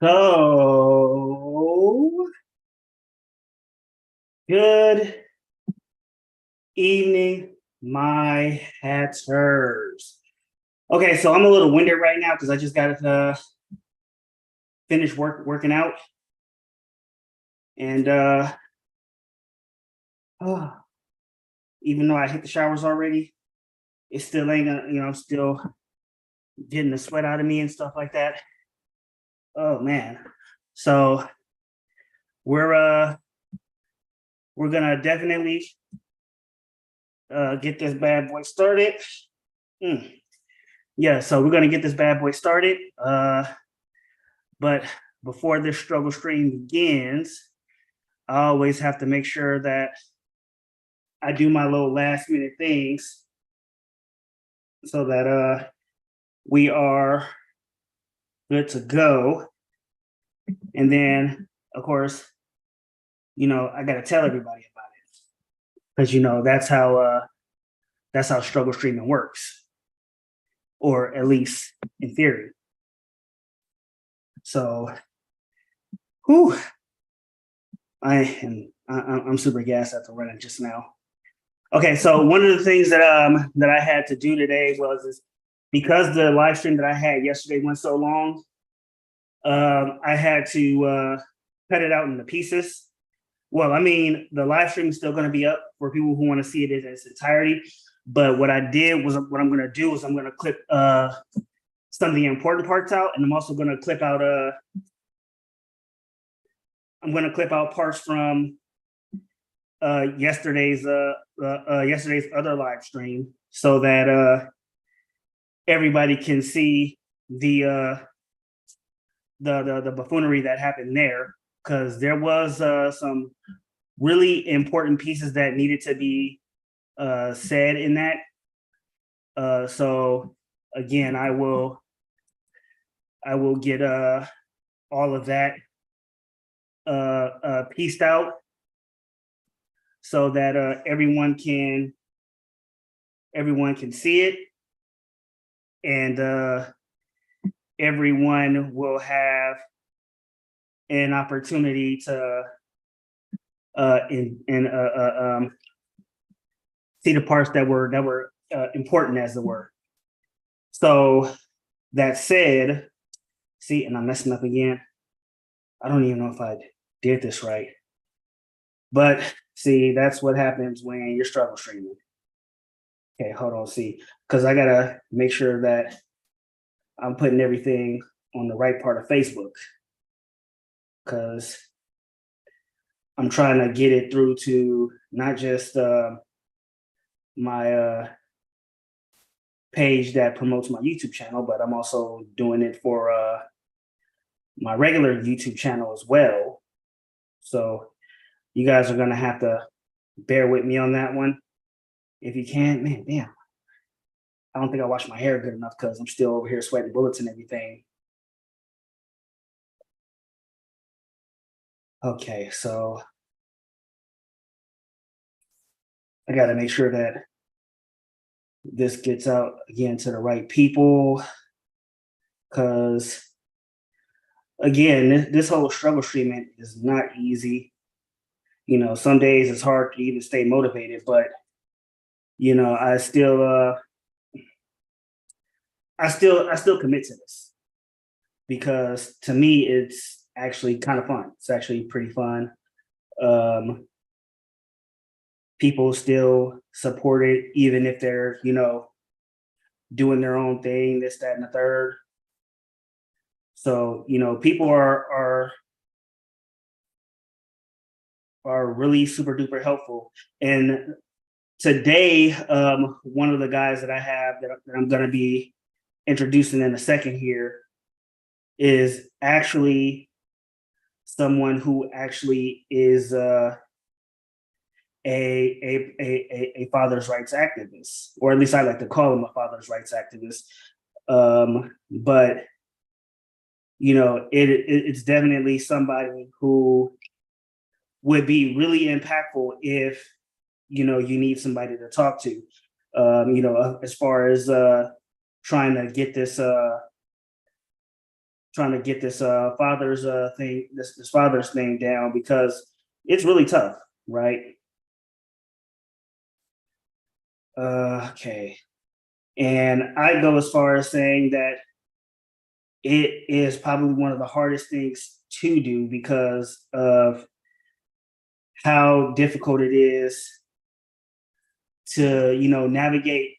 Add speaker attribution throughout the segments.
Speaker 1: So, good evening, my hatters. Okay, so I'm a little winded right now because I just got to finish working out, and oh, even though I hit the showers already, it still ain't gonna, I'm still getting the sweat out of me and stuff like that. Oh man, so we're uh we're gonna definitely get this bad boy started. Mm. Yeah, so we're gonna get this bad boy started. But before this struggle stream begins, I always have to make sure that I do my little last minute things so that we are good to go. And then, of course, I got to tell everybody about it because that's how struggle streaming works, or at least in theory. So, whew, I'm super gassed after running just now. Okay, so one of the things that I had to do today was because the live stream that I had yesterday went so long, I had to cut it out into pieces. Well, I mean, the live stream is still going to be up for people who want to see it in its entirety. But what I did was what I'm going to do is I'm going to clip some of the important parts out, and I'm also going to clip out parts from yesterday's other live stream so that everybody can see the buffoonery that happened there, because there was some really important pieces that needed to be said in that. So again, I will get all of that pieced out so that everyone can see it, and everyone will have an opportunity to see the parts that were important, as it were. So that said, see, and I'm messing up again. I don't even know if I did this right, but see, that's what happens when you're struggle streaming. Okay, hold on, see, because I gotta make sure that I'm putting everything on the right part of Facebook, because I'm trying to get it through to not just my page that promotes my YouTube channel, but I'm also doing it for my regular YouTube channel as well. So you guys are gonna have to bear with me on that one. If you can, man, damn. I don't think I washed my hair good enough because I'm still over here sweating bullets and everything. Okay, so I got to make sure that this gets out again to the right people, because again, this whole struggle streaming is not easy. Some days it's hard to even stay motivated, but I still commit to this because to me it's actually kind of fun. It's actually pretty fun. Um, People still support it, even if they're doing their own thing, this, that, and the third. So people are really super duper helpful. And today, one of the guys that I have that I'm going to be introducing in a second here is actually someone who actually is a father's rights activist, or at least I like to call him a father's rights activist. But it's definitely somebody who would be really impactful if you need somebody to talk to. As far as trying to get this trying to get this father's thing, this father's thing down, because it's really tough, right? Okay. And I go as far as saying that it is probably one of the hardest things to do because of how difficult it is to, navigate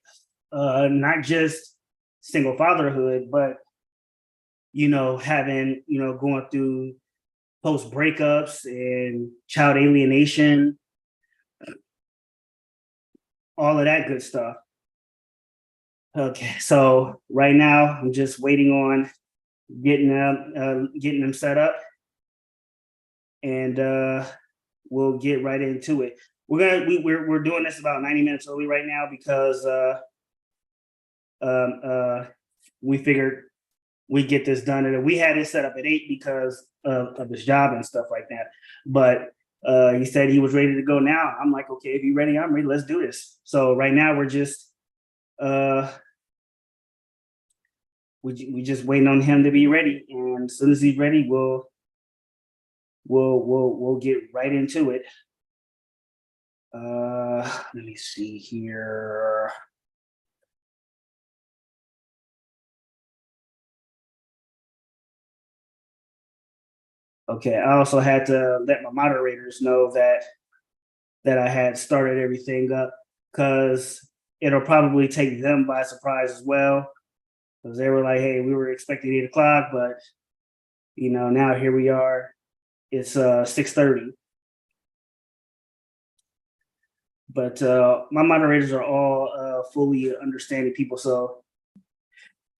Speaker 1: not just single fatherhood, but, having, going through post breakups and child alienation, all of that good stuff. Okay, so right now I'm just waiting on getting them set up, and we'll get right into it. We're doing this about 90 minutes early right now because we figured we get this done, and we had it set up at 8 because of his job and stuff like that. But he said he was ready to go now. I'm like, okay, if you're ready, I'm ready. Let's do this. So right now we're just we just waiting on him to be ready, and as soon as he's ready, we'll get right into it. Let me see here. Okay, I also had to let my moderators know that I had started everything up, because it'll probably take them by surprise as well. Because they were like, hey, we were expecting 8 o'clock, but now here we are. It's 6:30. But my moderators are all fully understanding people. So,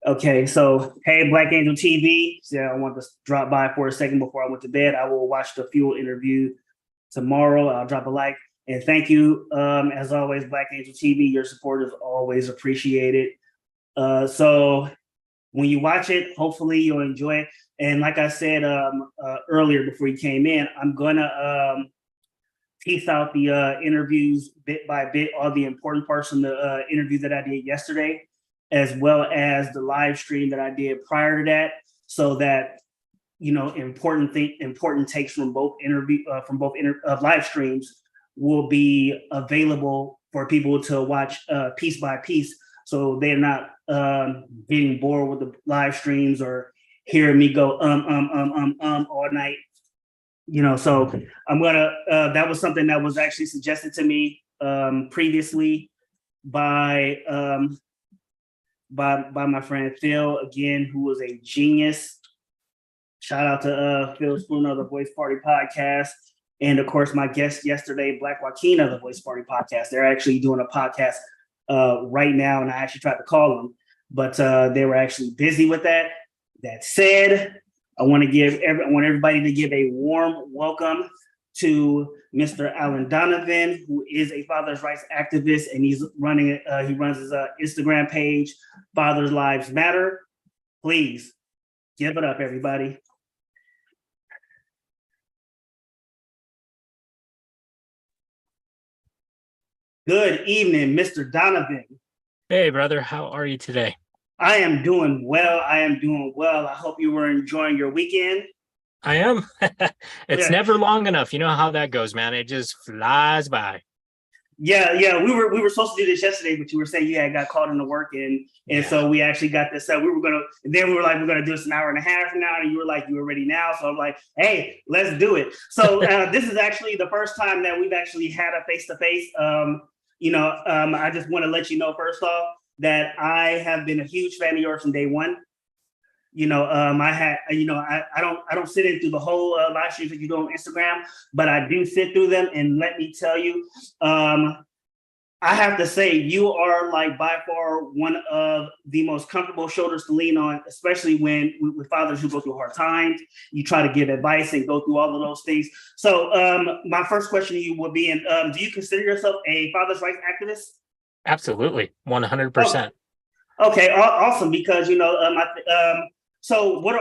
Speaker 1: okay, so hey, Black Angel TV. Yeah, I want to drop by for a second before I went to bed. I will watch the Fuel interview tomorrow. I'll drop a like. And thank you, as always, Black Angel TV. Your support is always appreciated. So when you watch it, hopefully you'll enjoy it. And like I said earlier before you came in, I'm gonna piece out the interviews bit by bit, all the important parts from the interview that I did yesterday, as well as the live stream that I did prior to that, so that important takes from both live streams will be available for people to watch piece by piece, so they're not getting bored with the live streams or hearing me go all night. So I'm gonna. That was something that was actually suggested to me previously by my friend Phil, again, who was a genius. Shout out to Phil Spoon of the Voice Party Podcast, and of course my guest yesterday, Black Joaquin of the Voice Party Podcast. They're actually doing a podcast right now, and I actually tried to call them, but they were actually busy with that. That said, I want everybody to give a warm welcome to Mr. Alan Donovan, who is a father's rights activist, and he runs his Instagram page, Fathers Lives Matter. Please give it up, everybody. Good evening, Mr. Donovan.
Speaker 2: Hey, brother. How are you today?
Speaker 1: I am doing well. I hope you were enjoying your weekend.
Speaker 2: I am. It's never long enough. You know how that goes, man. It just flies by.
Speaker 1: Yeah. We were supposed to do this yesterday, but you were saying you had got called into work, and so we actually got this up. We were gonna do this an hour and a half from now, and you were like, you were ready now. So I'm like, hey, let's do it. So this is actually the first time that we've actually had a face-to-face. I just want to let you know first off that I have been a huge fan of yours from day one. I don't sit in through the whole live streams that you do on Instagram, but I do sit through them. And let me tell you, I have to say you are like by far one of the most comfortable shoulders to lean on, especially when with fathers who go through hard times. You try to give advice and go through all of those things. So my first question to you would be, do you consider yourself a father's rights activist?
Speaker 2: Absolutely, 100%.
Speaker 1: Okay, awesome. Because so what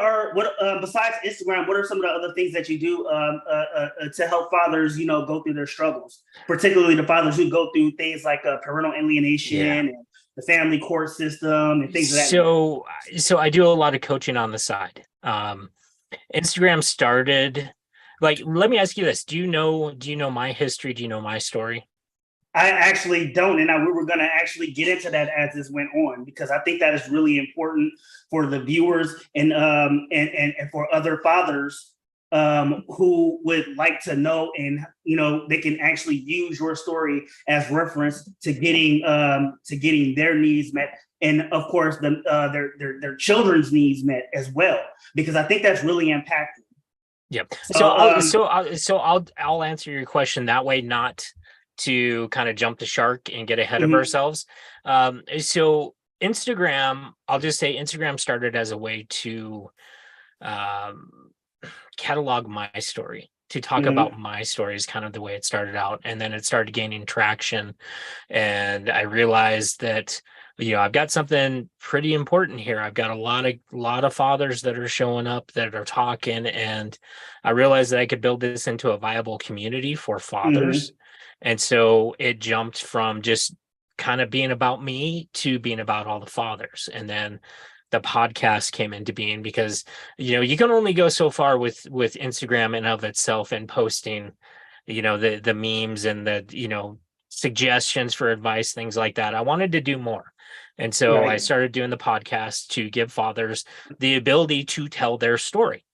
Speaker 1: besides Instagram, what are some of the other things that you do to help fathers, go through their struggles, particularly the fathers who go through things like parental alienation and the family court system and things of that.
Speaker 2: So I do a lot of coaching on the side. Instagram started, like, let me ask you this. Do you know my history? Do you know my story?
Speaker 1: I actually don't, and we were going to actually get into that as this went on, because I think that is really important for the viewers and for other fathers who would like to know, and they can actually use your story as reference to getting their needs met, and of course their children's needs met as well, because I think that's really impactful.
Speaker 2: Yep.
Speaker 1: So,
Speaker 2: I'll answer your question that way, not to kind of jump the shark and get ahead of
Speaker 1: mhm,
Speaker 2: ourselves. So Instagram, I'll just say Instagram started as a way to um, catalog my story, to talk
Speaker 1: mhm,
Speaker 2: about my story is kind of the way it started out. And then it started gaining traction. And I realized that, I've got something pretty important here. I've got a lot of fathers that are showing up, that are talking, and I realized that I could build this into a viable community for fathers.
Speaker 1: mhm.
Speaker 2: And so it jumped from just kind of being about me to being about all the fathers. And then the podcast came into being because, you can only go so far with Instagram and of itself, and posting, the memes and the, suggestions for advice, things like that. I wanted to do more. And so I
Speaker 1: Right.
Speaker 2: started doing the podcast to give fathers the ability to tell their story,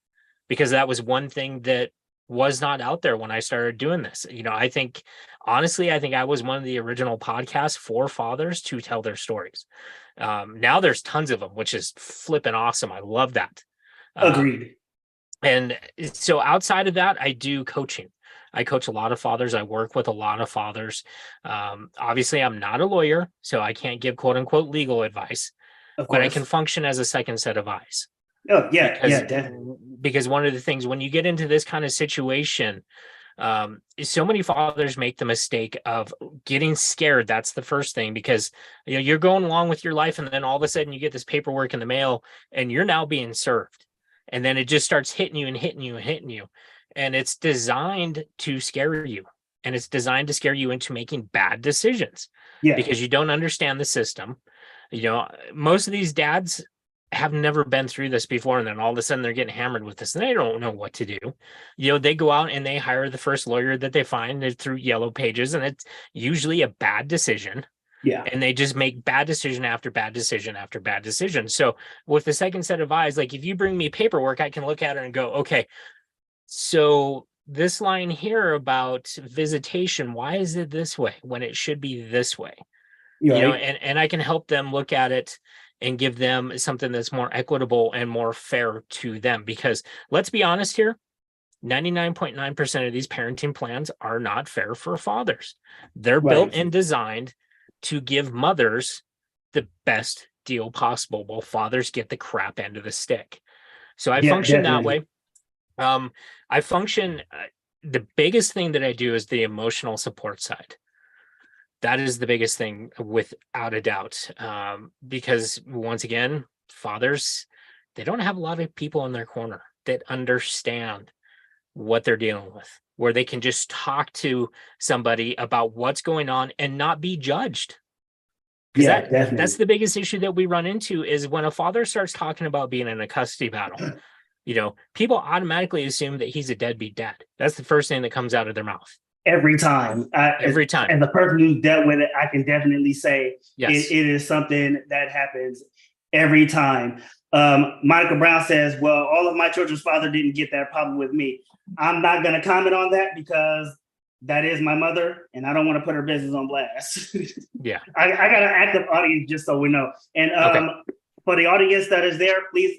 Speaker 2: because that was one thing that was not out there when I started doing this. Honestly, I think I was one of the original podcasts for fathers to tell their stories. Now there's tons of them, which is flipping awesome. I love that. Um,
Speaker 1: Agreed.
Speaker 2: and so outside of that, I do coaching. I coach a lot of fathers. I work with a lot of fathers. Obviously, I'm not a lawyer, so I can't give quote unquote legal advice,
Speaker 1: Of
Speaker 2: but I can
Speaker 1: course.
Speaker 2: function as a second set of eyes.
Speaker 1: Oh, yeah,
Speaker 2: because
Speaker 1: yeah, definitely.
Speaker 2: because one of the things when you get into this kind of situation, so many fathers make the mistake of getting scared. That's the first thing, because you're going along with your life, and then all of a sudden you get this paperwork in the mail, and you're now being served, and then it just starts hitting you and hitting you and hitting you, and it's designed to scare you, and it's designed to scare you into making bad decisions
Speaker 1: Yeah,
Speaker 2: because you don't understand the system. Most of these dads have never been through this before, and then all of a sudden they're getting hammered with this and they don't know what to do. They go out and they hire the first lawyer that they find through Yellow Pages, and it's usually a bad decision,
Speaker 1: yeah,
Speaker 2: and they just make bad decision after bad decision after bad decision. So with the second set of eyes, like, if you bring me paperwork, I can look at it and go, okay, so this line here about visitation, why is it this way when it should be this way?
Speaker 1: you're right.
Speaker 2: And I can help them look at it and give them something that's more equitable and more fair to them. Because let's be honest here, 99.9% of these parenting plans are not fair for fathers. They're built
Speaker 1: Right.
Speaker 2: and designed to give mothers the best deal possible, while fathers get the crap end of the stick. So I
Speaker 1: Yeah,
Speaker 2: function that
Speaker 1: definitely.
Speaker 2: way. I function, the biggest thing that I do is the emotional support side. That is the biggest thing, without a doubt. Because once again, fathers, they don't have a lot of people in their corner that understand what they're dealing with, where they can just talk to somebody about what's going on and not be judged. Because
Speaker 1: Yeah,
Speaker 2: that's
Speaker 1: definitely.
Speaker 2: the biggest issue that we run into, is when a father starts talking about being in a custody battle, people automatically assume that he's a deadbeat dad. That's the first thing that comes out of their mouth
Speaker 1: Every time.
Speaker 2: every time.
Speaker 1: As a person who's dealt with it, I can definitely say
Speaker 2: Yes.
Speaker 1: it is something that happens every time. Monica Brown says, well, all of my children's father didn't get that problem with me. I'm not going to comment on that, because that is my mother, and I don't want to put her business on blast.
Speaker 2: Yeah.
Speaker 1: I got an active audience, just so we know. And
Speaker 2: Okay.
Speaker 1: for the audience that is there, please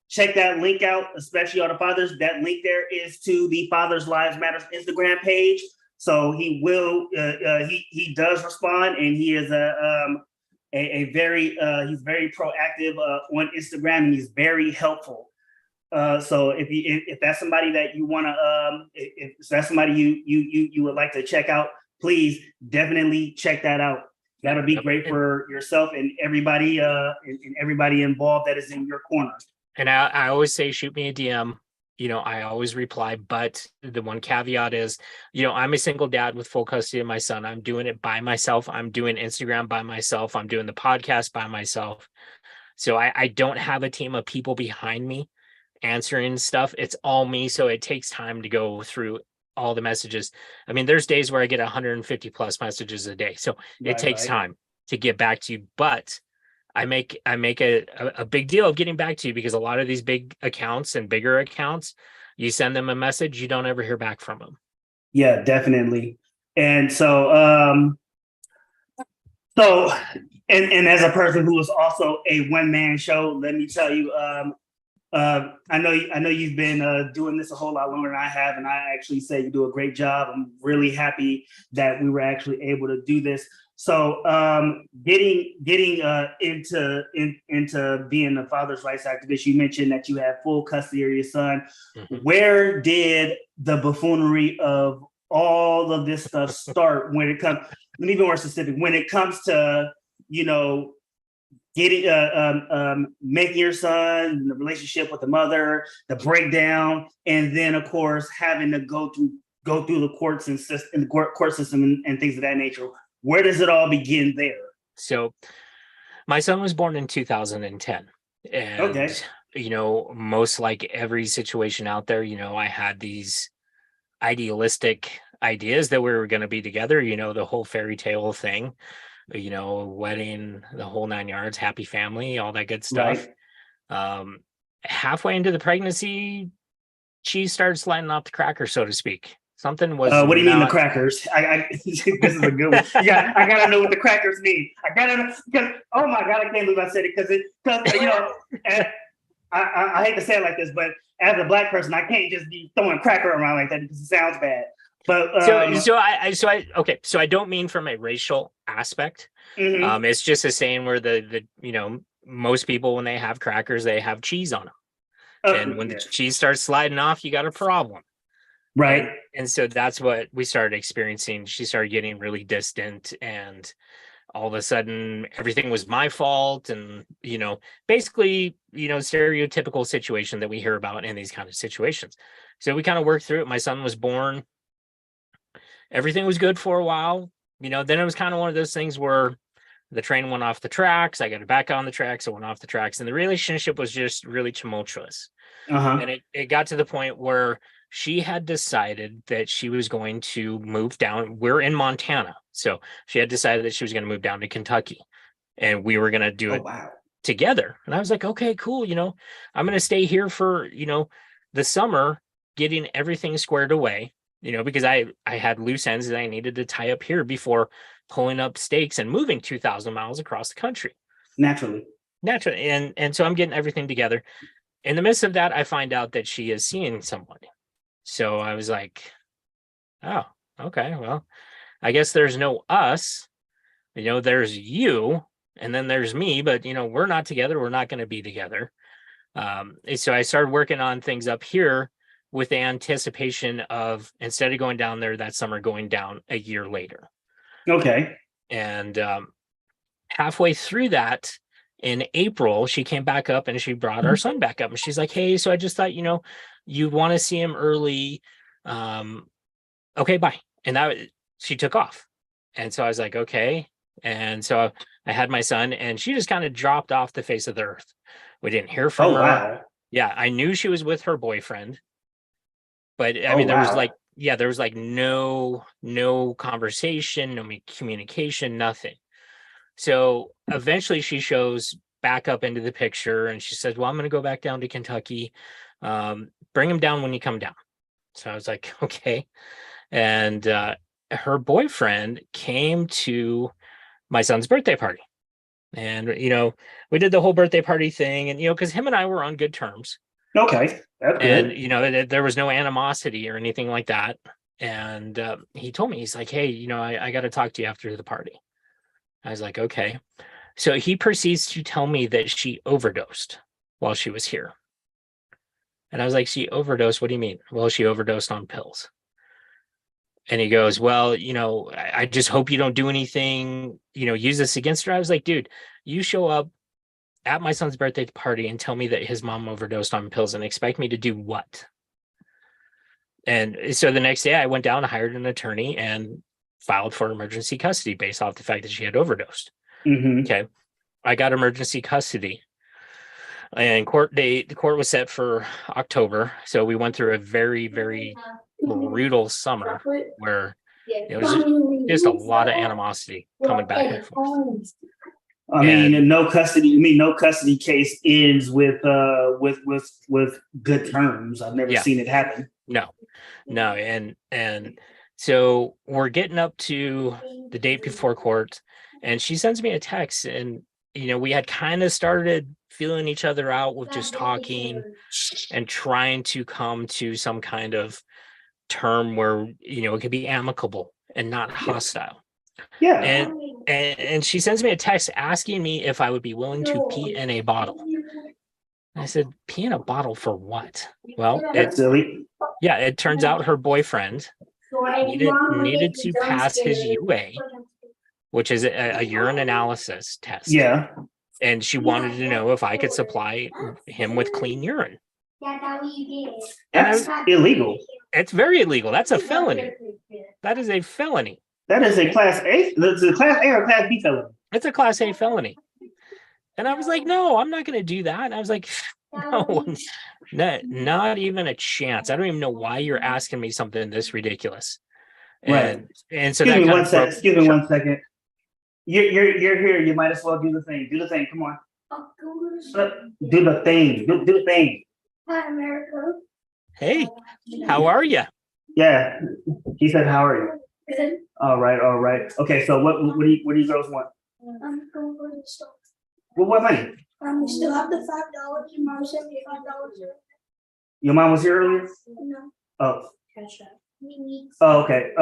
Speaker 1: check that link out, especially all the fathers. That link there is to the Fathers Lives Matters Instagram page. So he will, he does respond, and he is a very he's very proactive on Instagram, and he's very helpful. So if that's somebody that you want to if that's somebody you would like to check out, please definitely check that out. That'll be
Speaker 2: Yep.
Speaker 1: great for yourself and everybody and everybody involved that is in your corner.
Speaker 2: And I always say, shoot me a DM. I always reply, but the one caveat is, I'm a single dad with full custody of my son. I'm doing it by myself. I'm doing Instagram by myself. I'm doing the podcast by myself. So I don't have a team of people behind me. answering stuff, it's all me. So it takes time to go through all the messages. I mean, there's days where I get 150 plus messages a day. So it takes time to get back to you. But I make a big deal of getting back to you, because a lot of these big accounts and bigger accounts, you send them a message, you don't ever hear back from them.
Speaker 1: Yeah, definitely. And and as a person who is also a one-man show, let me tell you, I know you've been doing this a whole lot longer than I have, and I actually say you do a great job. I'm really happy that we were actually able to do this. So, getting into being a father's rights activist, you mentioned that you have full custody of your son. Mm-hmm. Where did the buffoonery of all of this stuff start? When it comes, and even more specific, when it comes to, you know, getting making your son, the relationship with the mother, the breakdown, and then of course having to go through the courts and the court system and things of that nature. Where does it all begin there?
Speaker 2: So my son was born in 2010, and
Speaker 1: okay,
Speaker 2: you know, most like every situation out there, you know, I had these idealistic ideas that we were going to be together, you know, the whole fairy tale thing, you know, wedding, the whole 9 yards, happy family, all that good stuff. Right. Halfway into the pregnancy, cheese started sliding off the cracker, so to speak. Something was.
Speaker 1: What do you mean the crackers? This is a good one. Yeah, I gotta know what the crackers mean. I gotta know, because oh my god, I can't believe I said it, because you know, I hate to say it like this, but as a Black person, I can't just be throwing cracker around like that because it sounds bad. But
Speaker 2: so I don't mean from a racial aspect. Mm-hmm. It's just a saying where the you know, most people when they have crackers, they have cheese on them, and when the cheese starts sliding off, you got a problem.
Speaker 1: Right.
Speaker 2: And so that's what we started experiencing. She started getting really distant, and all of a sudden everything was my fault. And, you know, basically, you know, stereotypical situation that we hear about in these kind of situations. So we kind of worked through it. My son was born. Everything was good for a while. You know, then it was kind of one of those things where the train went off the tracks. I got it back on the tracks. I went off the tracks. And the relationship was just really tumultuous. And it got to the point where she had decided that she was going to move down. We're in Montana. So she had decided that she was going to move down to Kentucky, and we were going to do it together. And I was like, okay, cool. You know, I'm going to stay here for, you know, the summer, getting everything squared away, you know, because I had loose ends that I needed to tie up here before pulling up stakes and moving 2,000 miles across the country.
Speaker 1: Naturally.
Speaker 2: And so I'm getting everything together. In the midst of that, I find out that she is seeing someone. So I was like, oh, okay, well, I guess there's no us, you know, there's you, and then there's me, but, you know, we're not together. We're not going to be together. So I started working on things up here with the anticipation of, instead of going down there that summer, going down a year later.
Speaker 1: Okay.
Speaker 2: And halfway through that, in April, she came back up and she brought our son back up, and she's like, hey, so I just thought, you know, you want to see him early. Okay, bye. And she took off. And so I was like, okay. And so I had my son, and she just kind of dropped off the face of the earth. We didn't hear from her. Wow. Yeah, I knew she was with her boyfriend, but I mean, there was like no conversation, no communication, nothing. So eventually she shows back up into the picture, and she says, well, I'm going to go back down to Kentucky. Bring him down when you come down. So I was like, okay. And her boyfriend came to my son's birthday party. And, you know, we did the whole birthday party thing, and, you know, because him and I were on good terms.
Speaker 1: Okay. That's good.
Speaker 2: And, you know, there was no animosity or anything like that. And he told me, he's like, hey, you know, I got to talk to you after the party. I was like, okay. So he proceeds to tell me that she overdosed while she was here. And I was like, she overdosed? What do you mean? Well, she overdosed on pills. And he goes, well, you know, I just hope you don't do anything, you know, use this against her. I was like, dude, you show up at my son's birthday party and tell me that his mom overdosed on pills and expect me to do what? And so the next day I went down and hired an attorney and filed for emergency custody based off the fact that she had overdosed. Mm-hmm. Okay. I got emergency custody. And the court was set for October. So we went through a very, very brutal summer where it was just a lot of animosity coming back and forth.
Speaker 1: I mean, no custody. You mean no custody case ends with good terms? I've never seen it happen.
Speaker 2: No, and so we're getting up to the date before court, and she sends me a text, and we had kind of started feeling each other out with just talking and trying to come to some kind of term where it could be amicable and not hostile.
Speaker 1: Yeah.
Speaker 2: And she sends me a text asking me if I would be willing to pee in a bottle. I said, pee in a bottle for what? Well,
Speaker 1: that's silly.
Speaker 2: Yeah, it turns out her boyfriend needed to pass his UA, which is a urine analysis test.
Speaker 1: Yeah.
Speaker 2: And she wanted to know if I could supply him with clean urine.
Speaker 1: That's illegal.
Speaker 2: It's very illegal. That's a felony. That is a felony.
Speaker 1: That is a class A. It's a class A or class B felony.
Speaker 2: It's a class A felony. And I was like, no, I'm not going to do that. And I was like, no, not even a chance. I don't even know why you're asking me something this ridiculous. And so
Speaker 1: excuse me 1 second. Excuse me 1 second. You're here. You might as well do the thing. Do the thing. Come on. Do the thing. Do the thing.
Speaker 3: Hi, America.
Speaker 2: Hey, how are you?
Speaker 1: Yeah. He said, how are you?
Speaker 3: Good.
Speaker 1: All right. Okay, so what do you girls want?
Speaker 3: I'm going for the store.
Speaker 1: Well, what money?
Speaker 3: We still have the $5. Your mom sent me $5.
Speaker 1: Your mom was here earlier?
Speaker 3: No.
Speaker 1: Oh.
Speaker 3: Cash out.
Speaker 1: Oh, okay.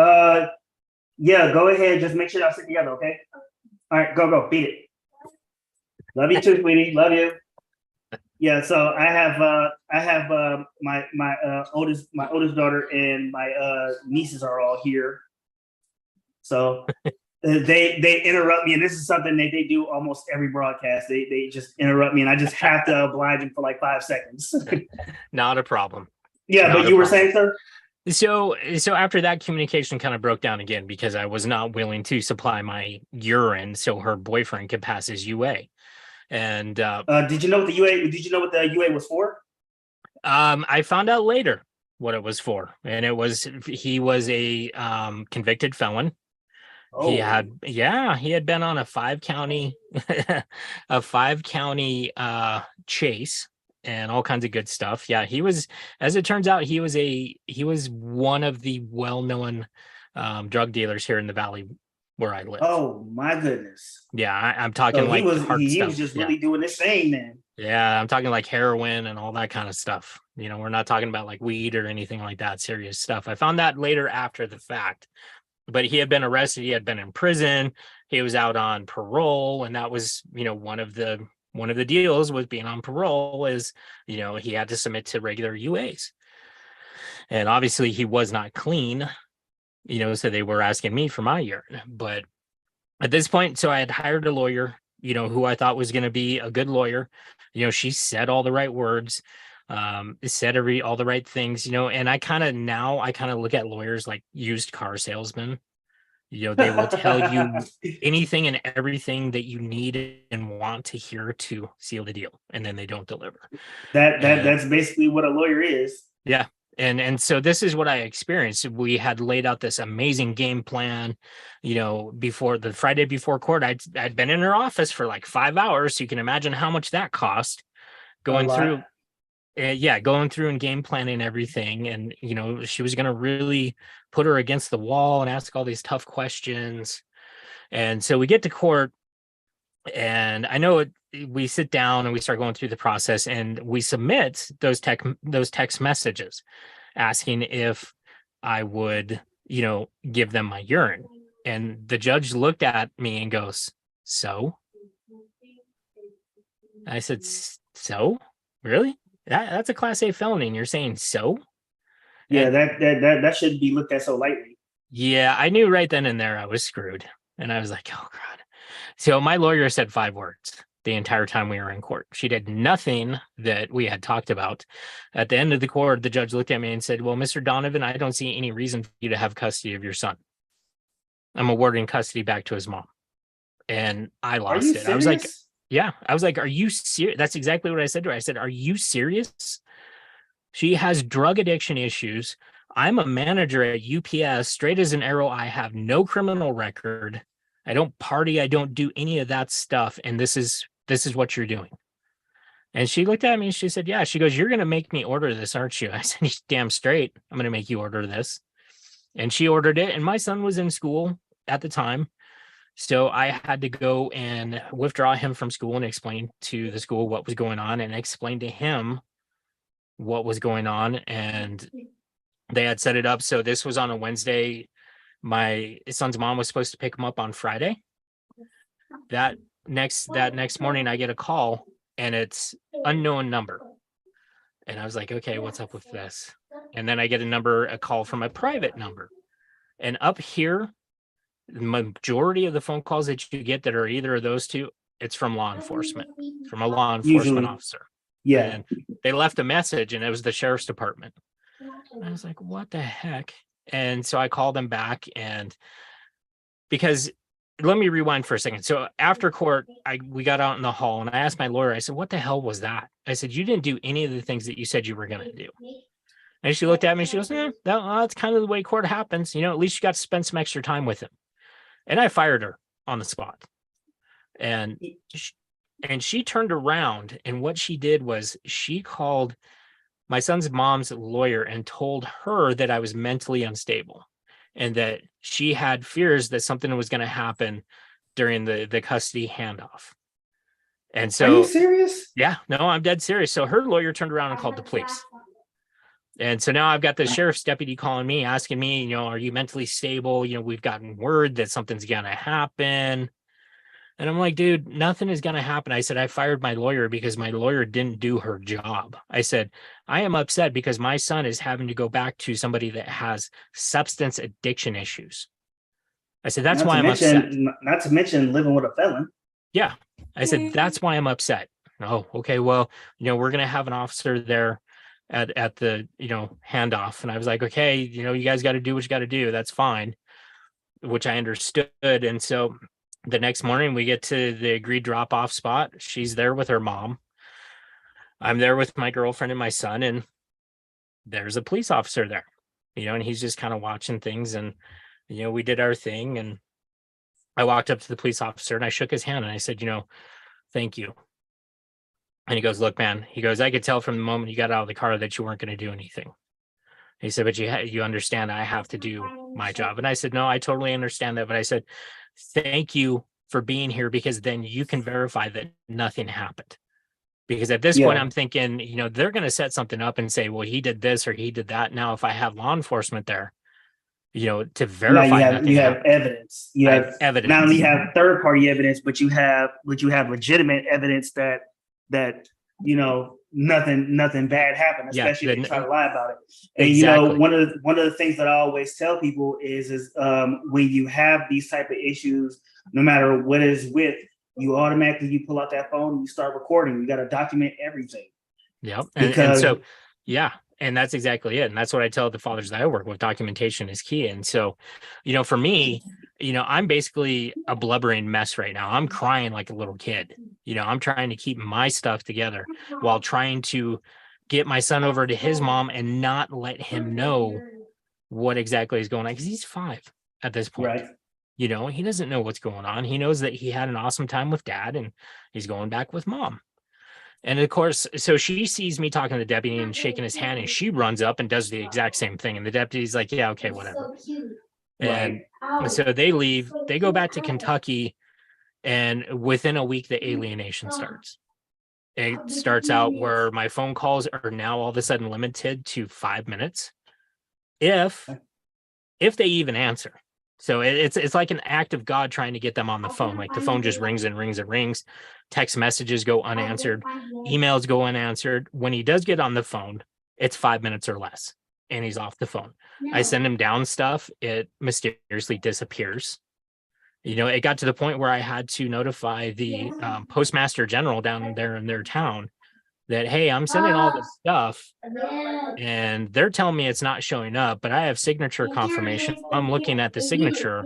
Speaker 1: Yeah, go ahead. Just make sure y'all sit together, okay? All right, go. Beat it. Love you too, sweetie. Love you. Yeah, so I have my oldest daughter and my nieces are all here. So they interrupt me, and this is something that they do almost every broadcast. They just interrupt me, and I just have to oblige them for like 5 seconds.
Speaker 2: Not a problem.
Speaker 1: Yeah, but you were saying, sir?
Speaker 2: So after that, communication kind of broke down again because I was not willing to supply my urine so her boyfriend could pass his UA. And
Speaker 1: did you know what the UA? Did you know what the UA was for?
Speaker 2: I found out later what it was for, and he was a convicted felon. Oh. He had been on a 5-county chase and all kinds of good stuff. Yeah, he was, as it turns out, he was one of the well-known drug dealers here in the valley where I live.
Speaker 1: Oh my goodness.
Speaker 2: Yeah, I'm talking
Speaker 1: so
Speaker 2: like
Speaker 1: he was just really doing this thing then.
Speaker 2: Yeah, I'm talking like heroin and all that kind of stuff. We're not talking about like weed or anything like that, serious stuff. I found that later after the fact. But he had been arrested, he had been in prison, he was out on parole, and that was, one of the deals with being on parole is, he had to submit to regular UAs. And obviously he was not clean, so they were asking me for my urine. But at this point, so I had hired a lawyer, who I thought was going to be a good lawyer. She said all the right words, said all the right things, and I kind of look at lawyers like used car salesmen. They will tell you anything and everything that you need and want to hear to seal the deal, and then they don't deliver.
Speaker 1: That's basically what a lawyer is.
Speaker 2: Yeah. And so this is what I experienced. We had laid out this amazing game plan, before the Friday before court. I'd been in her office for like 5 hours. So you can imagine how much that cost going through. Going through and game planning everything. And, she was going to really put her against the wall and ask all these tough questions. And so we get to court, and I know we sit down and we start going through the process, and we submit those text messages asking if I would, give them my urine. And the judge looked at me and goes, so? I said, so? Really? That's a class A felony, and you're saying so?
Speaker 1: Yeah, and that shouldn't be looked at so lightly.
Speaker 2: Yeah, I knew right then and there I was screwed. And I was like, oh God. So my lawyer said 5 words the entire time we were in court. She did nothing that we had talked about. At the end of the court, the judge looked at me and said, well, Mr. Donovan, I don't see any reason for you to have custody of your son. I'm awarding custody back to his mom. And I lost it. I was like, Yeah. I was like, are you serious? That's exactly what I said to her. I said, are you serious? She has drug addiction issues. I'm a manager at UPS, straight as an arrow. I have no criminal record. I don't party. I don't do any of that stuff. And this is what you're doing. And she looked at me and she said, yeah. She goes, you're going to make me order this, aren't you? I said, he's damn straight. I'm going to make you order this. And she ordered it. And my son was in school at the time. So I had to go and withdraw him from school and explain to the school what was going on and explain to him what was going on. And they had set it up. So this was on a Wednesday. My son's mom was supposed to pick him up on Friday. That next morning, I get a call and it's unknown number. And I was like, okay, what's up with this? And then I get a call from a private number. And up here, the majority of the phone calls that you get that are either of those two, it's from law enforcement, from a law enforcement
Speaker 1: Usually.
Speaker 2: officer.
Speaker 1: Yeah.
Speaker 2: And they left a message and it was the sheriff's department. And I was like, what the heck? And so I called them back, and because let me rewind for a second. So after court, we got out in the hall and I asked my lawyer, I said, what the hell was that? I said, you didn't do any of the things that you said you were going to do. And she looked at me and she goes, that's kind of the way court happens. At least you got to spend some extra time with him. And I fired her on the spot. And she turned around, and what she did was she called my son's mom's lawyer and told her that I was mentally unstable and that she had fears that something was going to happen during the custody handoff. And so,
Speaker 1: are you serious?
Speaker 2: Yeah, no, I'm dead serious. So her lawyer turned around and called the police. And so now I've got the sheriff's deputy calling me, asking me, are you mentally stable? We've gotten word that something's going to happen. And I'm like, dude, nothing is going to happen. I said, I fired my lawyer because my lawyer didn't do her job. I said, I am upset because my son is having to go back to somebody that has substance addiction issues. I said, that's why I'm upset.
Speaker 1: Not to mention living with a felon.
Speaker 2: Yeah. I said, that's why I'm upset. Oh, okay. Well, we're going to have an officer there at the, handoff. And I was like, okay, you guys got to do what you got to do. That's fine, which I understood. And so the next morning we get to the agreed drop-off spot. She's there with her mom. I'm there with my girlfriend and my son, and there's a police officer there, and he's just kind of watching things. And, we did our thing, and I walked up to the police officer and I shook his hand and I said, thank you. And he goes, look, man, he goes, I could tell from the moment you got out of the car that you weren't going to do anything. He said, but you understand I have to do my job. And I said, no, I totally understand that. But I said, thank you for being here, because then you can verify that nothing happened. Because at this point, I'm thinking, they're going to set something up and say, well, he did this or he did that. Now, if I have law enforcement there, to verify
Speaker 1: that you have evidence. You have evidence. Not only have third party evidence, but you have legitimate evidence that nothing bad happened, especially if you try to lie about it. And
Speaker 2: exactly.
Speaker 1: One of the things that I always tell people is when you have these type of issues, no matter what is with, you automatically you pull out that phone and you start recording. You got to document everything.
Speaker 2: Yep. And so, yeah. And that's exactly it. And that's what I tell the fathers that I work with. Documentation is key. And so, for me, I'm basically a blubbering mess right now. I'm crying like a little kid. I'm trying to keep my stuff together while trying to get my son over to his mom and not let him know what exactly is going on, because he's 5 at this point.
Speaker 1: Right.
Speaker 2: He doesn't know what's going on. He knows that he had an awesome time with dad and he's going back with mom. And of course, so she sees me talking to the deputy and shaking his hand, and she runs up and does the exact same thing. And the deputy's like, yeah, okay, whatever. And so they leave, they go back to Kentucky, and within a week, the alienation starts. It starts out where my phone calls are now all of a sudden limited to 5 minutes. If they even answer. So it's like an act of God trying to get them on the phone. Like the phone just rings and rings and rings. Text messages go unanswered. Emails go unanswered. When he does get on the phone, it's 5 minutes or less, and he's off the phone. I send him down stuff. It mysteriously disappears. It got to the point where I had to notify the postmaster general down there in their town that, hey, I'm sending all this stuff and they're telling me it's not showing up, but I have signature confirmation. I'm looking at the signature.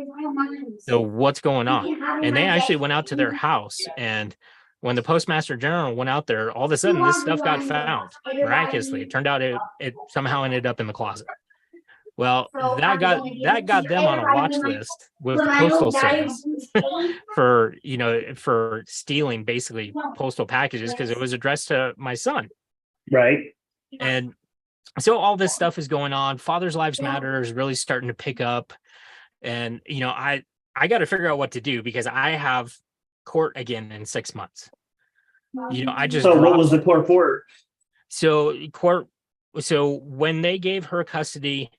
Speaker 2: So what's going on? And they actually went out to their house, and when the postmaster general went out there, all of a sudden this stuff got found miraculously. It turned out it somehow ended up in the closet. Well, that got them on a watch list with the postal service for for stealing basically postal packages because it was addressed to my son.
Speaker 1: Right.
Speaker 2: And so all this stuff is going on. Father's Lives Matter is really starting to pick up, and I got to figure out what to do because I have court again in 6 months. I just
Speaker 1: So what was the court for?
Speaker 2: So when they gave her custody,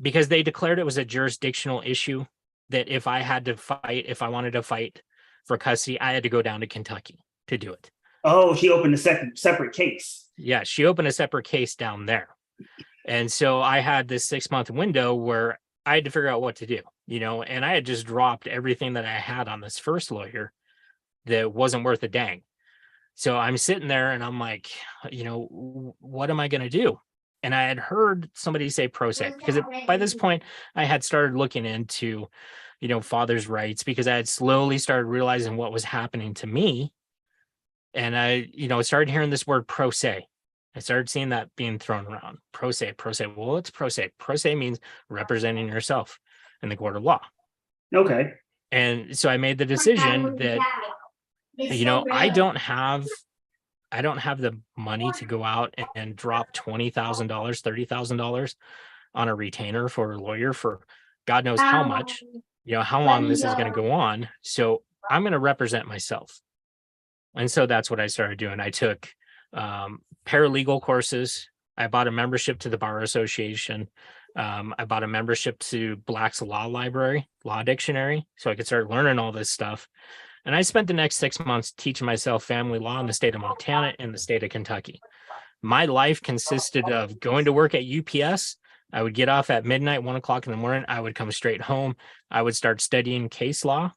Speaker 2: because they declared it was a jurisdictional issue, that if I wanted to fight for custody, I had to go down to Kentucky to do it.
Speaker 1: Oh, she opened a separate case.
Speaker 2: Yeah, she opened a separate case down there. And so I had this 6-month window where I had to figure out what to do, and I had just dropped everything that I had on this first lawyer that wasn't worth a dang. So I'm sitting there and I'm like, what am I going to do? And I had heard somebody say pro se, because by this point I had started looking into, father's rights, because I had slowly started realizing what was happening to me. And I, started hearing this word pro se. I started seeing that being thrown around. Pro se. Well, it's pro se. Pro se means representing yourself in the court of law.
Speaker 1: Okay.
Speaker 2: And so I made the decision that, I don't have the money to go out and drop $20,000, $30,000 on a retainer for a lawyer for God knows how much, how long this is going to go on. So I'm going to represent myself. And so that's what I started doing. I took paralegal courses. I bought a membership to the Bar Association. I bought a membership to Black's Law Library, Law Dictionary, so I could start learning all this stuff. And I spent the next 6 months teaching myself family law in the state of Montana and the state of Kentucky. My life consisted of going to work at UPS. I would get off at midnight, 1 o'clock in the morning. I would come straight home. I would start studying case law,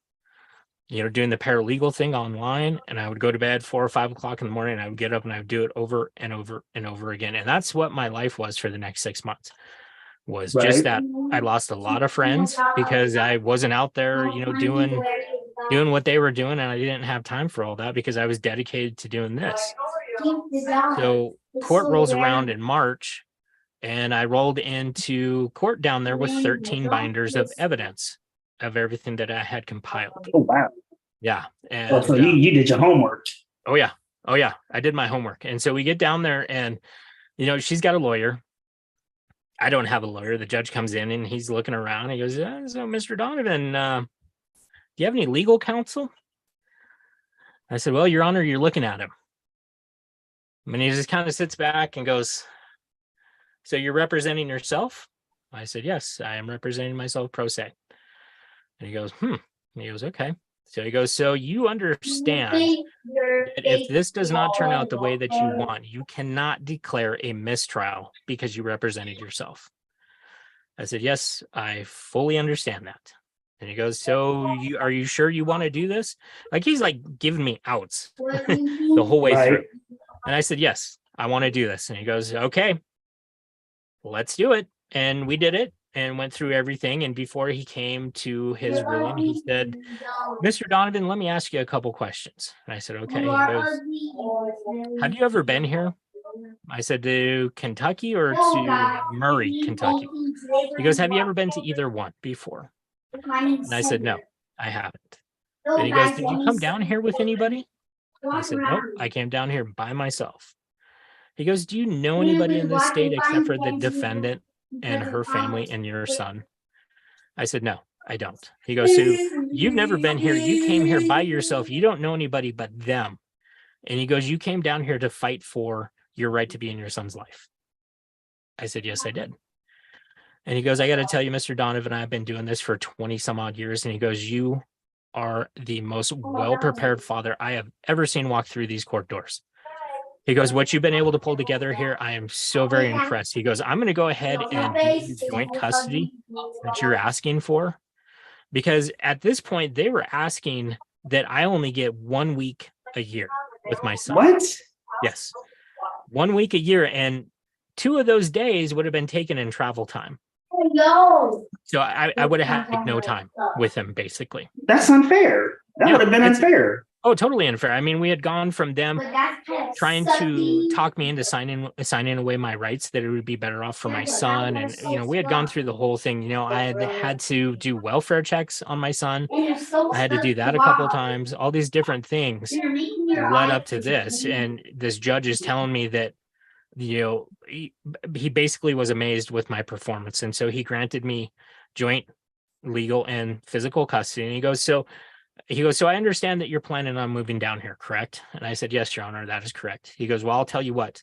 Speaker 2: doing the paralegal thing online. And I would go to bed 4 or 5 o'clock in the morning. And I would get up and I would do it over and over and over again. And that's what my life was for the next 6 months. Was just that I lost a lot of friends because I wasn't out there, doing what they were doing, and I didn't have time for all that because I was dedicated to doing this. So court rolls around in March, and I rolled into court down there with 13 binders of evidence of everything that I had compiled.
Speaker 1: Oh, wow.
Speaker 2: Yeah. And
Speaker 1: so you did your homework.
Speaker 2: Oh yeah. I did my homework. And so we get down there and, she's got a lawyer. I don't have a lawyer. The judge comes in and he's looking around. He goes, so Mr. Donovan, do you have any legal counsel? I said, well, Your Honor, you're looking at him. And he just kind of sits back and goes, so you're representing yourself? I said, yes, I am representing myself pro se. And he goes, And he goes, okay. So he goes, so you understand that if this does not turn out the way that you want, you cannot declare a mistrial because you represented yourself. I said, yes, I fully understand that. And he goes, so are you sure you want to do this? Like, he's like giving me outs the whole way through. And I said, yes, I want to do this. And he goes, okay, let's do it. And we did it and went through everything. And before he came to his ruling, he said, Mr. Donovan, let me ask you a couple questions. And I said, okay. He goes, have you ever been here? I said, to Kentucky or to Murray, Kentucky? He goes, have you ever been to either one before? And I said, no, I haven't. And he goes, did you come down here with anybody? I said, nope, I came down here by myself. He goes, do you know anybody in this state except for the defendant and her family and your son? I said, no, I don't. He goes, so you've never been here. You came here by yourself. You don't know anybody but them. And he goes, you came down here to fight for your right to be in your son's life. I said, yes, I did. And he goes, I got to tell you, Mr. Donovan, I've been doing this for 20 some odd years. And he goes, you are the most well-prepared father I have ever seen walk through these court doors. He goes, what you've been able to pull together here, I am so very impressed. He goes, I'm going to go ahead and do the joint custody that you're asking for. Because at this point, they were asking that I only get 1 week a year with my son.
Speaker 1: What?
Speaker 2: Yes. 1 week a year. And 2 of those days would have been taken in travel time. So I would have had no time with him, basically.
Speaker 1: That's unfair. That would have been unfair.
Speaker 2: Oh, totally unfair. I mean, we had gone from them trying to talk me into signing away my rights, that it would be better off for my son. And, we had gone through the whole thing. I had to do welfare checks on my son. I had to do that a couple of times. All these different things led up to this. And this judge is telling me that, he basically was amazed with my performance. And so he granted me joint legal and physical custody. And he goes, so I understand that you're planning on moving down here, correct? And I said, yes, Your Honor, that is correct. He goes, well, I'll tell you what,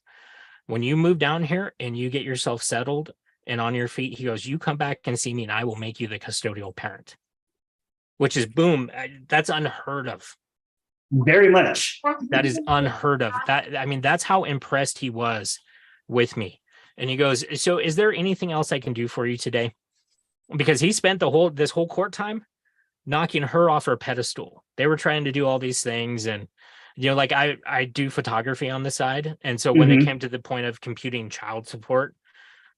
Speaker 2: when you move down here and you get yourself settled and on your feet, he goes, you come back and see me and I will make you the custodial parent, which is boom. That's unheard of.
Speaker 1: Very much.
Speaker 2: That is unheard of. That's how impressed he was with me. And he goes, so is there anything else I can do for you today? Because he spent this whole court time knocking her off her pedestal. They were trying to do all these things. And, like I do photography on the side. And so when it came to the point of computing child support,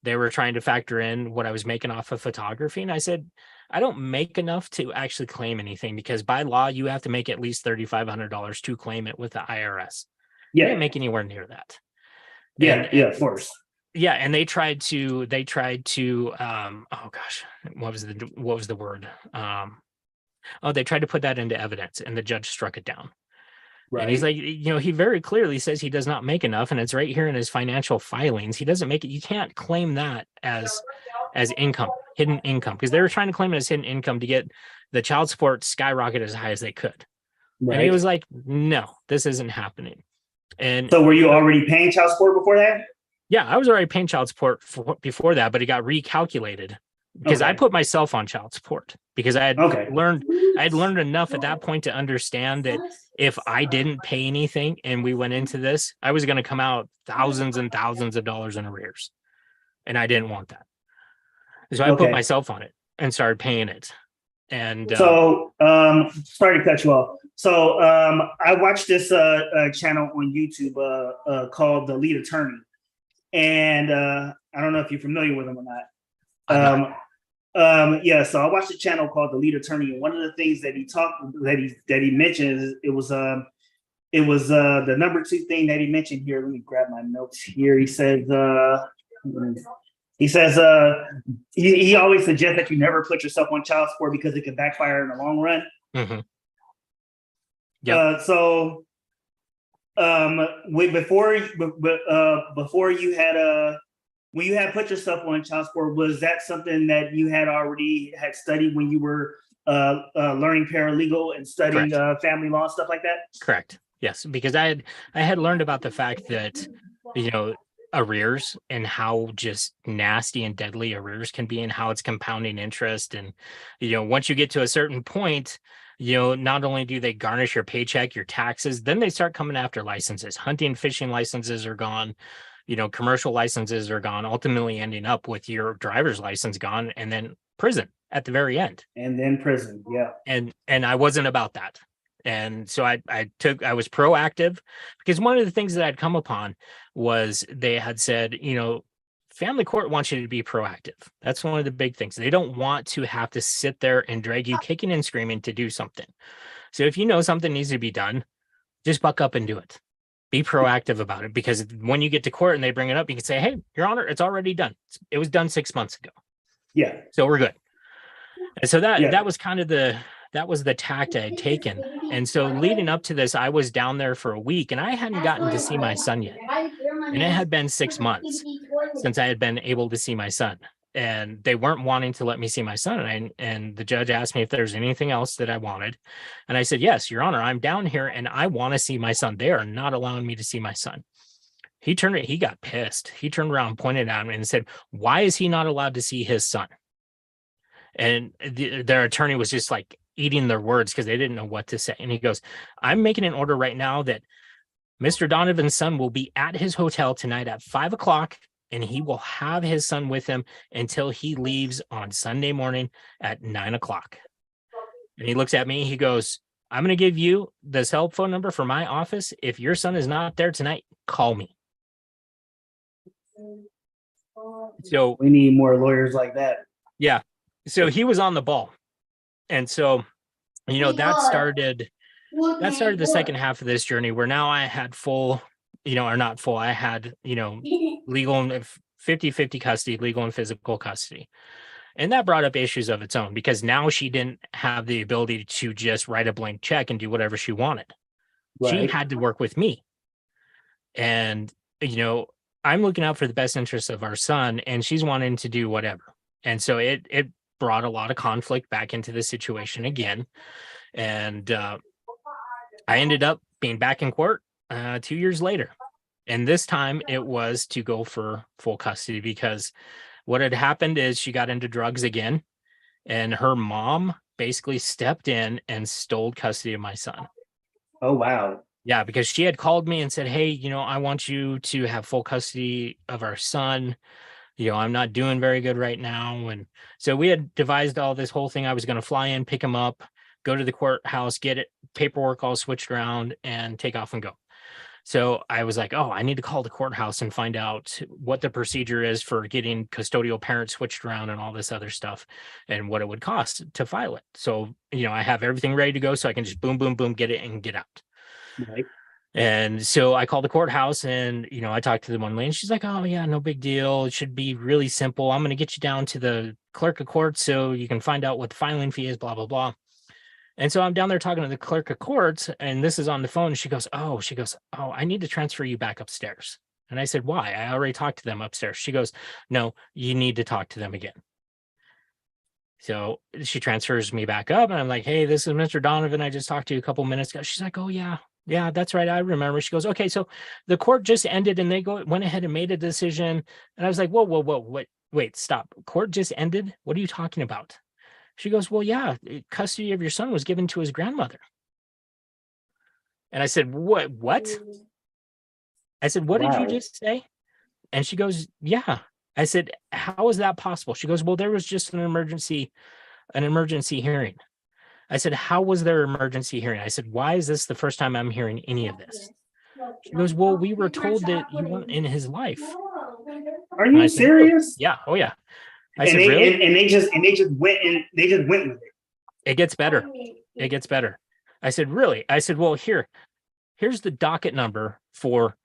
Speaker 2: they were trying to factor in what I was making off of photography. And I said, I don't make enough to actually claim anything, because by law, you have to make at least $3,500 to claim it with the IRS.
Speaker 1: Yeah.
Speaker 2: I didn't make anywhere near that.
Speaker 1: Yeah, of course.
Speaker 2: Yeah, and they tried to oh gosh, what was the word? They tried to put that into evidence, and the judge struck it down. Right. And he's like, he very clearly says he does not make enough, and it's right here in his financial filings. He doesn't make it. You can't claim that as income, hidden income, because they were trying to claim it as hidden income to get the child support skyrocket as high as they could. Right. And he was like, no, this isn't happening. And
Speaker 1: so were you already paying child support before that?
Speaker 2: Yeah, I was already paying child support before that, but it got recalculated because I put myself on child support, because I had learned enough at that point to understand that if I didn't pay anything and we went into this, I was going to come out thousands and thousands of dollars in arrears. And I didn't want that. So I put myself on it and started paying it. And
Speaker 1: so, sorry to cut you off. So I watched this channel on YouTube called The Lead Attorney. And I don't know if you're familiar with him or not. So I watched a channel called The Lead Attorney, and one of the things that he mentioned, it was the number two thing that he mentioned here. Let me grab my notes here. He says he always suggests that you never put yourself on child support because it can backfire in the long run. Mm-hmm. Yeah. When you had put yourself on child support, was that something that you had already studied when you were learning paralegal and studying family law, stuff like that?
Speaker 2: Correct. Yes, because I had learned about the fact that arrears and how just nasty and deadly arrears can be, and how it's compounding interest. And once you get to a certain point, not only do they garnish your paycheck, your taxes, then they start coming after licenses. Hunting, fishing licenses are gone. Commercial licenses are gone, ultimately ending up with your driver's license gone, and then prison at the very end.
Speaker 1: And then prison, yeah.
Speaker 2: And I wasn't about that. And so I was proactive, because one of the things that I'd come upon was they had said, family court wants you to be proactive. That's one of the big things. They don't want to have to sit there and drag you kicking and screaming to do something. So if something needs to be done, just buck up and do it. Be proactive about it, because when you get to court and they bring it up, you can say, hey, Your Honor, it's already done. It was done 6 months ago.
Speaker 1: Yeah.
Speaker 2: So we're good. And so that was kind of the tact I had taken. And so leading up to this, I was down there for a week, and I hadn't gotten to see my son yet. And it had been 6 months since I had been able to see my son. And they weren't wanting to let me see my son. And the judge asked me if there's anything else that I wanted. And I said, yes, Your Honor, I'm down here and I want to see my son. They are not allowing me to see my son. He got pissed. He turned around, pointed at me and said, why is he not allowed to see his son? And their attorney was just like eating their words, because they didn't know what to say. And he goes, I'm making an order right now that Mr. Donovan's son will be at his hotel tonight at 5:00. And he will have his son with him until he leaves on Sunday morning at 9:00. And he looks at me, he goes, I'm going to give you the cell phone number for my office. If your son is not there tonight, call me. So
Speaker 1: we need more lawyers like that.
Speaker 2: Yeah. So he was on the ball. And so, that started that started the second half of this journey where now I had full, or not full, I had, legal and 50-50 custody, legal and physical custody. And that brought up issues of its own because now she didn't have the ability to just write a blank check and do whatever she wanted. She
Speaker 1: Right.
Speaker 2: had to work with me. And, I'm looking out for the best interests of our son and she's wanting to do whatever. And so it brought a lot of conflict back into the situation again. And I ended up being back in court 2 years later. And this time it was to go for full custody because what had happened is she got into drugs again and her mom basically stepped in and stole custody of my son.
Speaker 1: Oh, wow.
Speaker 2: Yeah, because she had called me and said, hey, I want you to have full custody of our son. I'm not doing very good right now. And so we had devised all this whole thing. I was going to fly in, pick him up, go to the courthouse, get it, paperwork all switched around and take off and go. So I was like, oh, I need to call the courthouse and find out what the procedure is for getting custodial parents switched around and all this other stuff and what it would cost to file it. So, I have everything ready to go so I can just boom, boom, boom, get it and get out.
Speaker 1: Right.
Speaker 2: And so I called the courthouse and, I talked to the one lady and she's like, oh yeah, no big deal. It should be really simple. I'm going to get you down to the clerk of court so you can find out what the filing fee is, blah, blah, blah. And so I'm down there talking to the clerk of court and this is on the phone. She goes, oh, I need to transfer you back upstairs. And I said, why? I already talked to them upstairs. She goes, no, you need to talk to them again. So she transfers me back up and I'm like, hey, this is Mr. Donovan. I just talked to you a couple minutes ago. She's like, oh yeah, that's right. I remember. She goes, okay, so the court just ended and they went ahead and made a decision. And I was like, whoa, wait, stop. Court just ended? What are you talking about? She goes, well, yeah, custody of your son was given to his grandmother. And I said, what? I said, what did you just say? And she goes, yeah. I said, how is that possible? She goes, well, there was just an emergency hearing. I said, how was there emergency hearing? I said, why is this the first time I'm hearing any of this? She goes, well, we were told that you weren't in his life.
Speaker 1: Are you
Speaker 2: said,
Speaker 1: serious?
Speaker 2: Yeah. Oh yeah. I
Speaker 1: And
Speaker 2: said,
Speaker 1: they,
Speaker 2: really?
Speaker 1: and they just went with it.
Speaker 2: It gets better. It gets better. I said, really? I said, well, here's the docket number for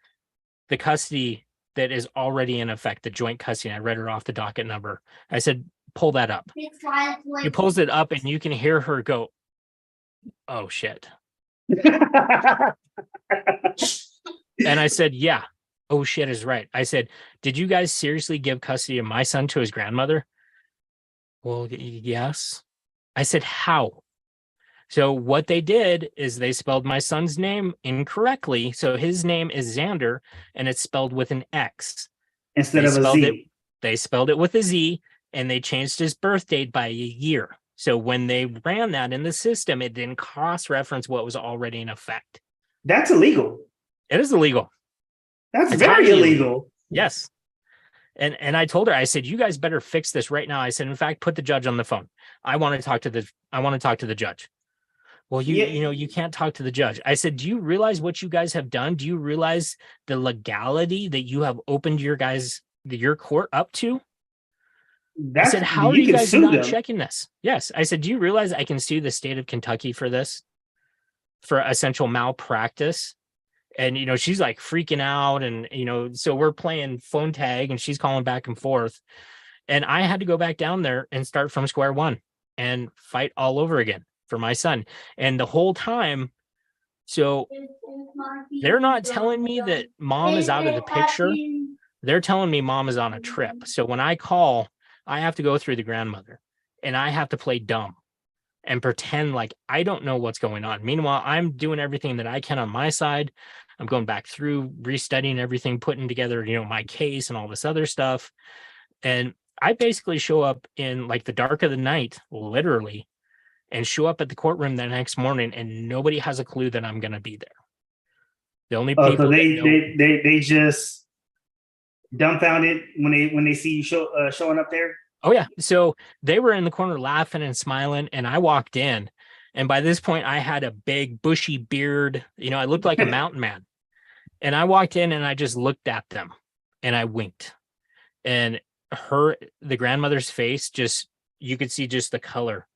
Speaker 2: the custody that is already in effect, the joint custody. I read her off the docket number. I said, pull that up. He pulls it up and you can hear her go, oh shit. And I said, yeah, oh shit is right. I said, did you guys seriously give custody of my son to his grandmother? Well, yes. I said, how? So what they did is they spelled my son's name incorrectly. So his name is Xander and it's spelled with an X.
Speaker 1: Instead of a Z.
Speaker 2: They spelled it with a Z and they changed his birth date by a year. So when they ran that in the system, it didn't cross-reference what was already in effect.
Speaker 1: That's illegal.
Speaker 2: It is illegal.
Speaker 1: That's
Speaker 2: It's
Speaker 1: very
Speaker 2: highly
Speaker 1: illegal.
Speaker 2: Yes. And I told her, I said, you guys better fix this right now. I said, in fact, put the judge on the phone. I want to talk to the judge. Well, you can't talk to the judge. I said, do you realize what you guys have done? Do you realize the legality that you have opened your court up to? I said, how are you guys not checking this? Yes. I said, do you realize I can sue the state of Kentucky for this? For essential malpractice? And, she's like freaking out. And, so we're playing phone tag and she's calling back and forth. And I had to go back down there and start from square one and fight all over again for my son. And the whole time, so they're not telling me that mom is out of the picture. They're telling me mom is on a trip. So when I call, I have to go through the grandmother and I have to play dumb and pretend like I don't know what's going on. Meanwhile, I'm doing everything that I can on my side. I'm going back through, restudying everything, putting together, my case and all this other stuff. And I basically show up in like the dark of the night, literally, and show up at the courtroom the next morning and nobody has a clue that I'm going to be there. The only people
Speaker 1: so they just dumbfounded when they see you showing up there.
Speaker 2: Oh yeah. So they were in the corner laughing and smiling and I walked in and by this point I had a big bushy beard, I looked like a mountain man. And I walked in and I just looked at them and I winked. And the grandmother's face, you could see just the color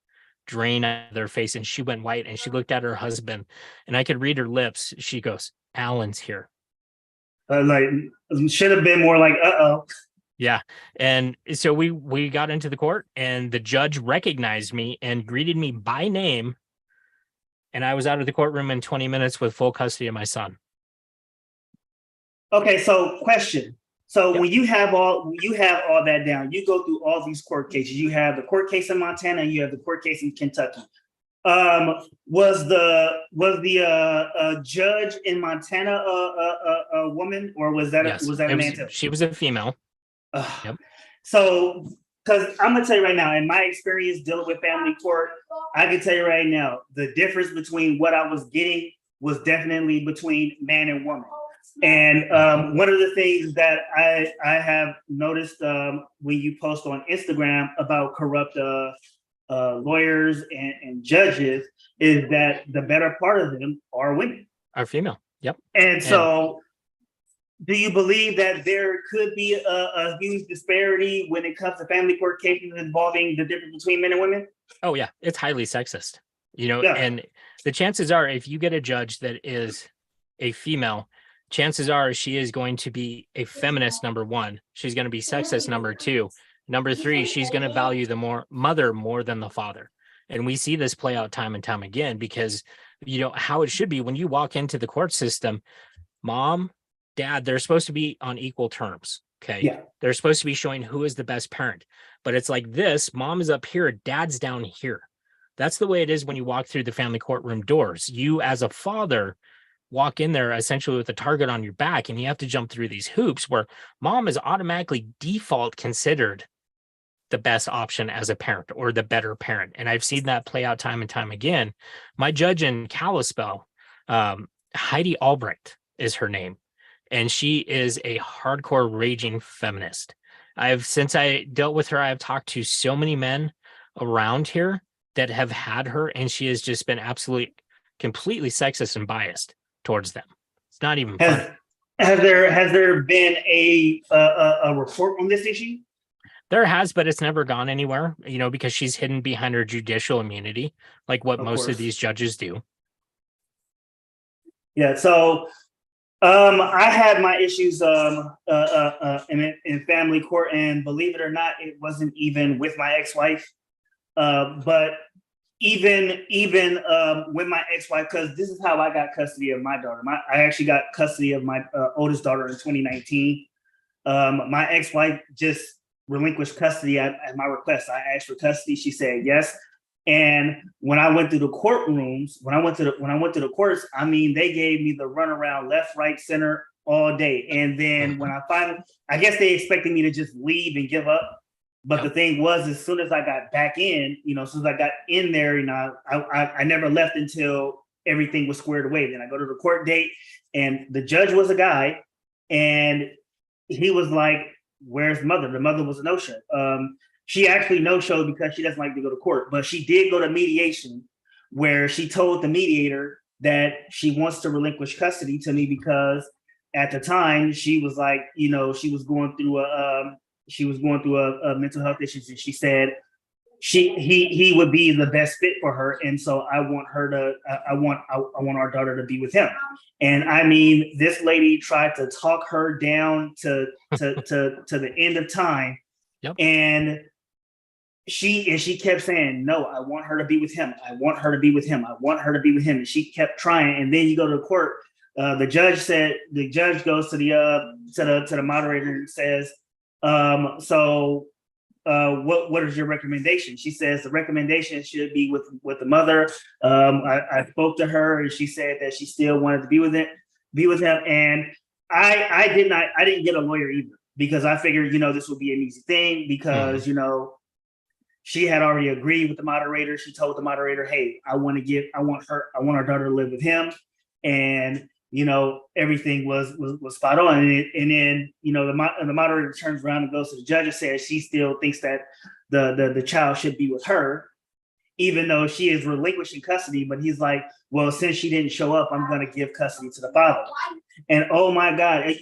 Speaker 2: drain out of their face, and she went white and she looked at her husband, and I could read her lips. She goes, "Alan's here."
Speaker 1: Like, should have been more like, uh-oh.
Speaker 2: Yeah. And so we got into the court, and the judge recognized me and greeted me by name. And I was out of the courtroom in 20 minutes with full custody of my son.
Speaker 1: Okay, so question. So
Speaker 2: Yep.
Speaker 1: when you have all that down, you go through all these court cases. You have the court case in Montana, and you have the court case in Kentucky. Was the judge in Montana a woman, or was that
Speaker 2: Yes,
Speaker 1: a man too?
Speaker 2: she was a female. Yep.
Speaker 1: So, because I'm gonna tell you right now, in my experience dealing with family court, I can tell you right now, the difference between what I was getting was definitely between man and woman. And one of the things that I have noticed when you post on Instagram about corrupt lawyers and judges is that the better part of them are women.
Speaker 2: Are female. Yep.
Speaker 1: And so, do you believe that there could be a huge disparity when it comes to family court cases involving the difference between men and women?
Speaker 2: Oh yeah, it's highly sexist.
Speaker 1: Yeah.
Speaker 2: And the chances are, if you get a judge that is a female, chances are she is going to be a feminist, number one. She's going to be sexist, number two. Number three, she's going to value the mother more than the father. And we see this play out time and time again, because how it should be when you walk into the court system, mom, dad, they're supposed to be on equal terms. Okay.
Speaker 1: Yeah.
Speaker 2: They're supposed to be showing who is the best parent. But it's like this: mom is up here, dad's down here. That's the way it is when you walk through the family courtroom doors. You, as a father, walk in there essentially with a target on your back, and you have to jump through these hoops where mom is automatically default considered the best option as a parent, or the better parent. And I've seen that play out time and time again. My judge in Kalispell, Heidi Albright is her name, and she is a hardcore raging feminist. Since I dealt with her, I've talked to so many men around here that have had her, and she has just been completely sexist and biased towards them. It's not even funny.
Speaker 1: Has there been a report on this issue?
Speaker 2: There has, but it's never gone anywhere, because she's hidden behind her judicial immunity, like what most of these judges do.
Speaker 1: Yeah. So I had my issues in family court, and believe it or not, it wasn't even with my ex-wife. But even with my ex-wife, because this is how I got custody of my daughter. I actually got custody of my oldest daughter in 2019. My ex-wife just relinquished custody at my request. I asked for custody. She said yes. And when I went through the courtrooms, when I went to the courts, I mean, they gave me the runaround left, right, center all day. And then when I guess they expected me to just leave and give up. But the thing was, as soon as I got back in, as soon as I got in there, I never left until everything was squared away. Then I go to the court date, and the judge was a guy, and he was like, "Where's mother?" The mother was a no-show. She actually no-showed because she doesn't like to go to court, but she did go to mediation, where she told the mediator that she wants to relinquish custody to me because at the time she was like, she was going through a mental health issues, and she said he would be the best fit for her, and so I want our daughter to be with him. And I mean, this lady tried to talk her down to the end of time.
Speaker 2: Yep.
Speaker 1: And she kept saying, "No, I want her to be with him. I want her to be with him. I want her to be with him." And she kept trying. And then you go to the court. The judge goes to the moderator and says, "So what is your recommendation?" She says the recommendation should be with the mother. I spoke to her, and she said that she still wanted to be with him. And I didn't get a lawyer either, because I figured, this would be an easy thing, because, she had already agreed with the moderator. She told the moderator, "Hey, I want our daughter to live with him." And, everything was spot on. And then, the moderator turns around and goes to the judge and says she still thinks that the child should be with her, even though she is relinquishing custody. But he's like, "Well, since she didn't show up, I'm going to give custody to the father." And oh my God,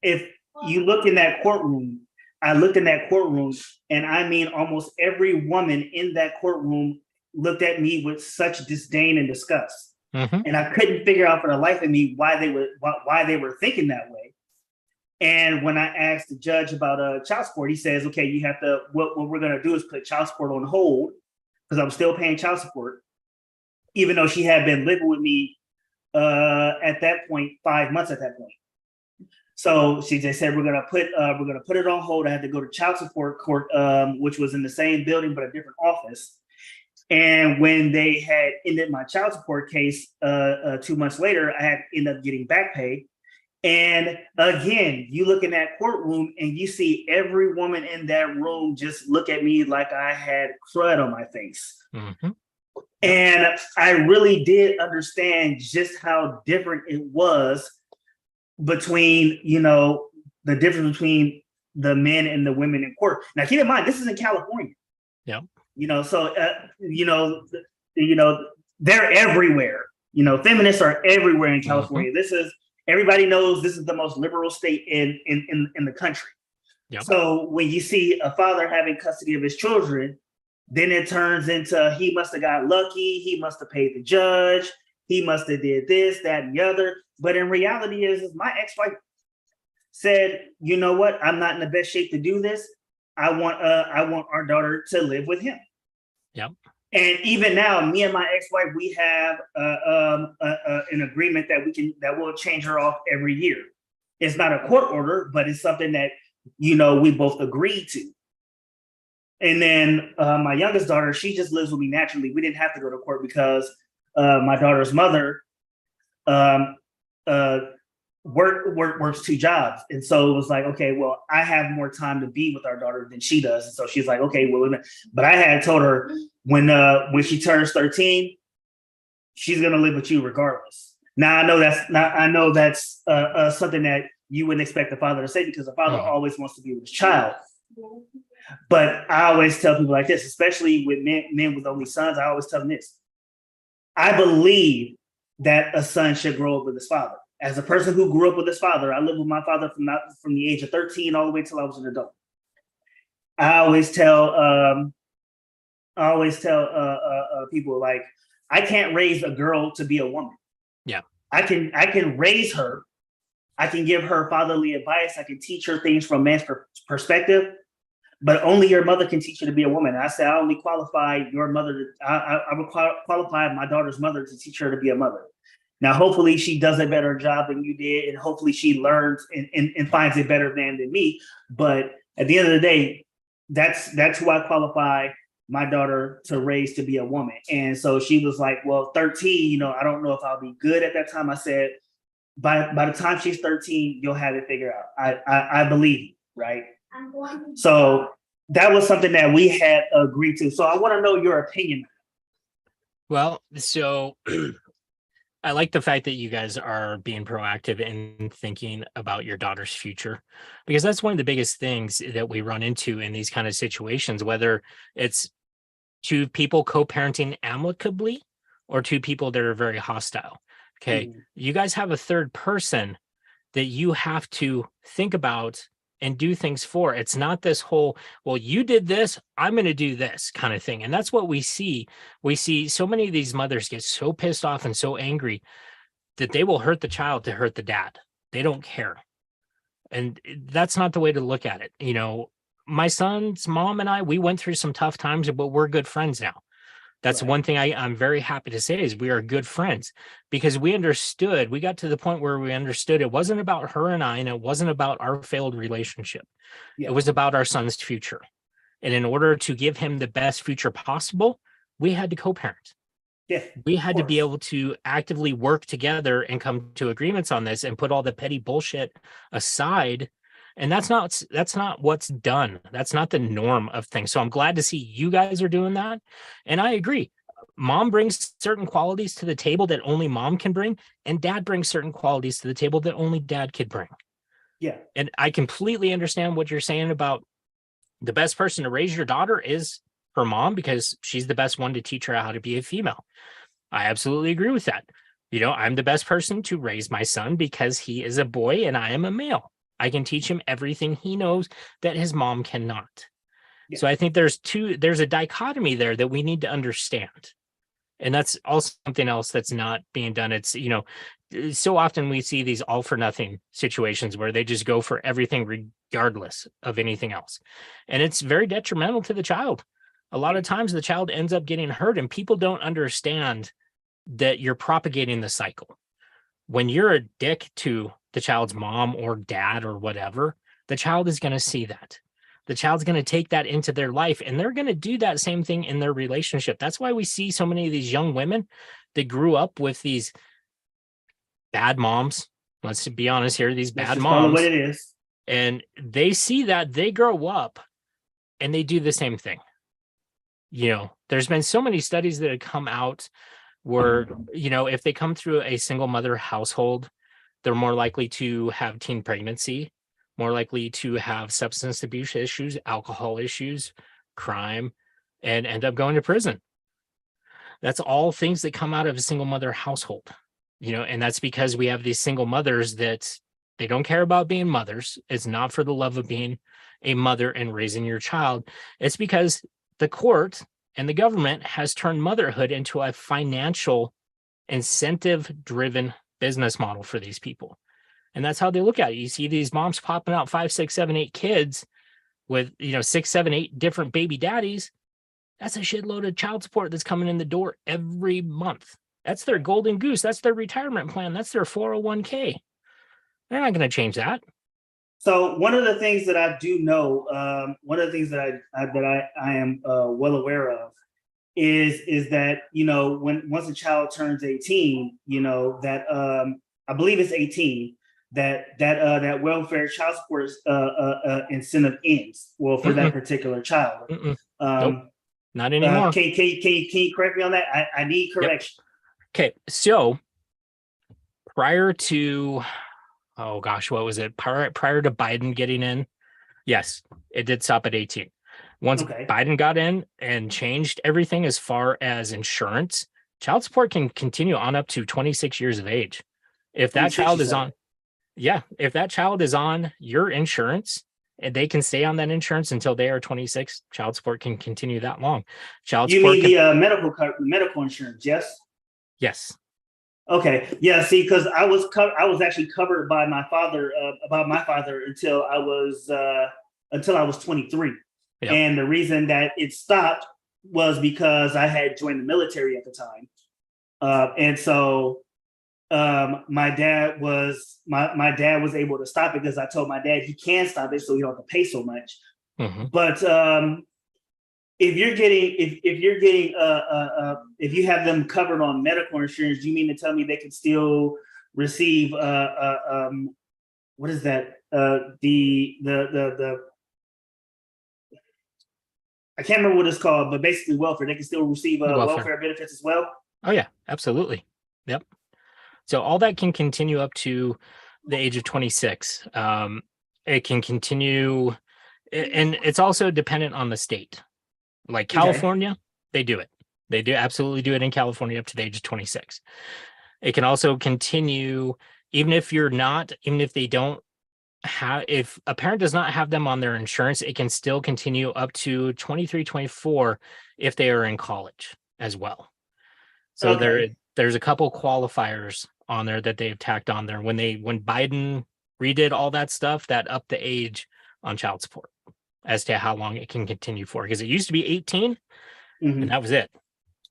Speaker 1: if you look in that courtroom, I looked in that courtroom, and I mean, almost every woman in that courtroom looked at me with such disdain and disgust.
Speaker 2: Mm-hmm.
Speaker 1: And I couldn't figure out for the life of me why they were thinking that way. And when I asked the judge about child support, he says, okay, you have to, what we're going to do is put child support on hold because I'm still paying child support, even though she had been living with me at that point, 5 months at that point. So they said, we're going to put it on hold. I had to go to child support court, which was in the same building, but a different office. And when they had ended my child support case 2 months later, I had ended up getting back pay. And again, you look in that courtroom and you see every woman in that room just look at me like I had crud on my face.
Speaker 2: Mm-hmm.
Speaker 1: And I really did understand just how different it was between, the difference between the men and the women in court. Now, keep in mind, this is in California.
Speaker 2: Yeah.
Speaker 1: So, they're everywhere. Feminists are everywhere in California. Mm-hmm. Everybody knows this is the most liberal state in the country.
Speaker 2: Yep.
Speaker 1: So when you see a father having custody of his children, then it turns into he must have got lucky, he must have paid the judge, he must have did this, that, and the other. But in reality is my ex-wife said, you know what, I'm not in the best shape to do this. I want our daughter to live with him.
Speaker 2: Yep.
Speaker 1: And even now, me and my ex-wife, we have an agreement that will change her off every year. It's not a court order, but it's something that we both agreed to. And then my youngest daughter, she just lives with me naturally. We didn't have to go to court because my daughter's mother works 2 jobs, and so it was like, okay, well, I have more time to be with our daughter than she does, and so she's like, okay, well, but I had told her when she turns 13, she's gonna live with you regardless. Now I know that's something that you wouldn't expect a father to say because a father always wants to be with his child. But I always tell people like this, especially with men with only sons. I always tell them this: I believe that a son should grow up with his father. As a person who grew up with his father, I lived with my father from the age of 13 all the way till I was an adult. I always tell people, like, I can't raise a girl to be a woman.
Speaker 2: Yeah,
Speaker 1: I can raise her. I can give her fatherly advice. I can teach her things from a man's perspective, but only your mother can teach you to be a woman. And I said I only qualify your mother. I would qualify my daughter's mother to teach her to be a mother. Now, hopefully she does a better job than you did, and hopefully she learns and finds a better man than me. But at the end of the day, that's who I qualify my daughter to raise to be a woman. And so she was like, well, 13, I don't know if I'll be good at that time. I said, by the time she's 13, you'll have it figured out. I believe you, right? So that was something that we had agreed to. So I want to know your opinion.
Speaker 2: Well, so I like the fact that you guys are being proactive in thinking about your daughter's future, because that's one of the biggest things that we run into in these kind of situations, whether it's 2 people co-parenting amicably or 2 people that are very hostile. Okay. You guys have a third person that you have to think about and do things for. It's not this whole, well, you did this, I'm going to do this kind of thing. And that's what we see. We see so many of these mothers get so pissed off and so angry that they will hurt the child to hurt the dad. They don't care. And that's not the way to look at it. My son's mom and I, we went through some tough times, but we're good friends now. That's right. One thing I'm very happy to say is we are good friends, because we got to the point where we understood it wasn't about her and I, and it wasn't about our failed relationship. Yeah. It was about our son's future. And in order to give him the best future possible, we had to co-parent.
Speaker 1: Yeah,
Speaker 2: we had to be able to actively work together and come to agreements on this and put all the petty bullshit aside. And that's not what's done. That's not the norm of things. So I'm glad to see you guys are doing that. And I agree. Mom brings certain qualities to the table that only mom can bring, and dad brings certain qualities to the table that only dad could bring.
Speaker 1: Yeah.
Speaker 2: And I completely understand what you're saying about the best person to raise your daughter is her mom, because she's the best one to teach her how to be a female. I absolutely agree with that. I'm the best person to raise my son because he is a boy and I am a male. I can teach him everything he knows that his mom cannot. So I think there's a dichotomy there that we need to understand. And that's also something else that's not being done. It's, so often we see these all for nothing situations where they just go for everything regardless of anything else. And it's very detrimental to the child. A lot of times the child ends up getting hurt, and people don't understand that you're propagating the cycle. When you're a dick to the child's mom or dad or whatever, the child is going to see that. The child's going to take that into their life, and they're going to do that same thing in their relationship. That's why we see so many of these young women that grew up with these bad moms. Let's be honest here, these bad moms.
Speaker 1: What it is.
Speaker 2: And they see that, they grow up and they do the same thing. There's been so many studies that have come out where, if they come through a single mother household, they're more likely to have teen pregnancy, more likely to have substance abuse issues, alcohol issues, crime, and end up going to prison. That's all things that come out of a single mother household, and that's because we have these single mothers that they don't care about being mothers. It's not for the love of being a mother and raising your child. It's because the court and the government has turned motherhood into a financial incentive-driven business model for these people. And that's how they look at it. You see these moms popping out 5, 6, 7, 8 kids with, 6, 7, 8 different baby daddies. That's a shitload of child support that's coming in the door every month. That's their golden goose. That's their retirement plan. That's their 401k. They're not going to change that.
Speaker 1: So one of the things that I do know, one of the things that I am well aware of is that, once a child turns 18, that I believe it's 18, that welfare child support incentive ends. Well, for that particular child.
Speaker 2: Nope, not anymore.
Speaker 1: Can you correct me on that? I need correction.
Speaker 2: Yep. Okay, so prior to, oh gosh, what was it? Prior to Biden getting in, yes, it did stop at 18. Once Biden got in and changed everything as far as insurance, child support can continue on up to 26 years of age. If that child is on, if that child is on your insurance, and they can stay on that insurance until they are 26, child support can continue that long.
Speaker 1: You mean the medical insurance? Yes.
Speaker 2: Yes.
Speaker 1: Okay. Yeah. See, because I was actually covered by my father until I was 23. Yep. And the reason that it stopped was because I had joined the military at the time, and so my dad was able to stop it because I told my dad he can stop it so you don't have to pay so much. Mm-hmm. But if you have them covered on medical insurance, do you mean to tell me they can still receive what is that? The I can't remember what it's called, but basically welfare. They can still receive welfare benefits as well.
Speaker 2: Oh yeah, absolutely. Yep. So all that can continue up to the age of 26. It can continue, and it's also dependent on the state. Like California, they do it. They do absolutely do it in California up to the age of 26. It can also continue, even if they don't have, if a parent does not have them on their insurance, it can still continue up to 23, 24 if they are in college as well. So there's a couple qualifiers on there that they've tacked on there when Biden redid all that stuff that upped the age on child support as to how long it can continue for, because it used to be 18 and that was it.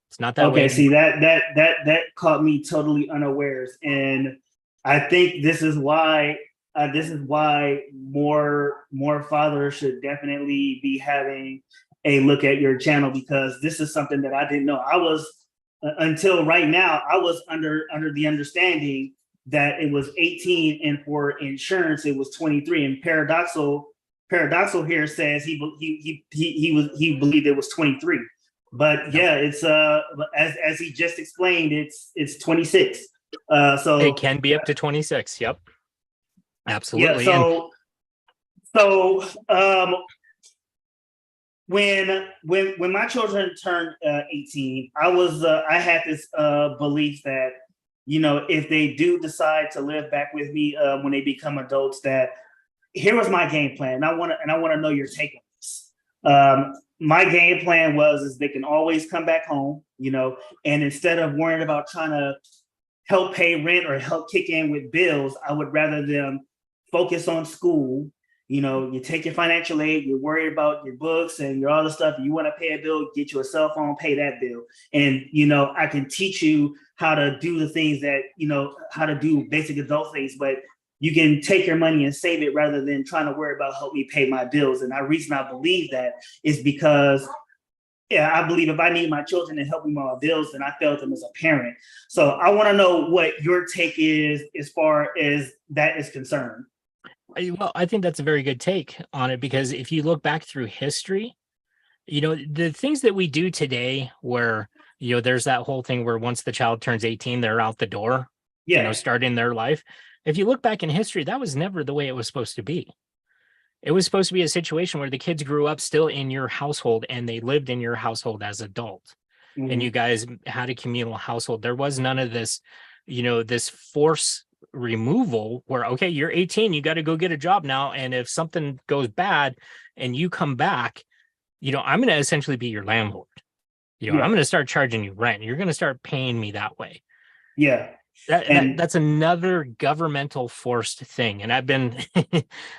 Speaker 2: It's not that way.
Speaker 1: Okay, see that caught me totally unawares, and I think this is why more fathers should definitely be having a look at your channel, because this is something that I didn't know. I was until right now, I was under the understanding that it was 18 and for insurance it was 23. And paradoxal here says he believed it was 23. But yeah, it's as he just explained, it's 26. So
Speaker 2: it can be up to 26. Yep. Absolutely.
Speaker 1: Yeah, when my children turned 18, I had this belief that, if they do decide to live back with me when they become adults, that here was my game plan. And I want to know your take on this. My game plan is they can always come back home, and instead of worrying about trying to help pay rent or help kick in with bills, I would rather them focus on school. You take your financial aid, you're worried about your books and your other stuff. You want to pay a bill, get you a cell phone, pay that bill. And, I can teach you how to do the things that, how to do basic adult things, but you can take your money and save it rather than trying to worry about help me pay my bills. And the reason I believe that is because I believe if I need my children to help me with my bills, then I failed them as a parent. So I want to know what your take is as far as that is concerned.
Speaker 2: Well, I think that's a very good take on it, because if you look back through history, the things that we do today where, there's that whole thing where once the child turns 18, they're out the door, starting their life. If you look back in history, that was never the way it was supposed to be. It was supposed to be a situation where the kids grew up still in your household and they lived in your household as adults. Mm-hmm. And you guys had a communal household. There was none of this, this force removal where, okay, you're 18, you got to go get a job now. And if something goes bad and you come back, I'm going to essentially be your landlord. I'm going to start charging you rent. You're going to start paying me that way.
Speaker 1: Yeah.
Speaker 2: That's another governmental forced thing. And I've been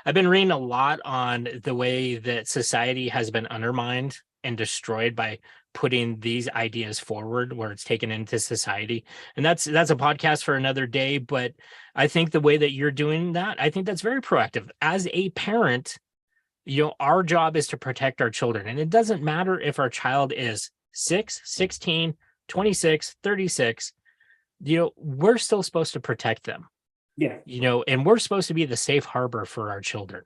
Speaker 2: I've been reading a lot on the way that society has been undermined and destroyed by putting these ideas forward where it's taken into society. And that's a podcast for another day. But I think the way that you're doing that, I think that's very proactive. As a parent, our job is to protect our children. And it doesn't matter if our child is 6, 16, 26, 36, we're still supposed to protect them.
Speaker 1: Yeah.
Speaker 2: And we're supposed to be the safe harbor for our children.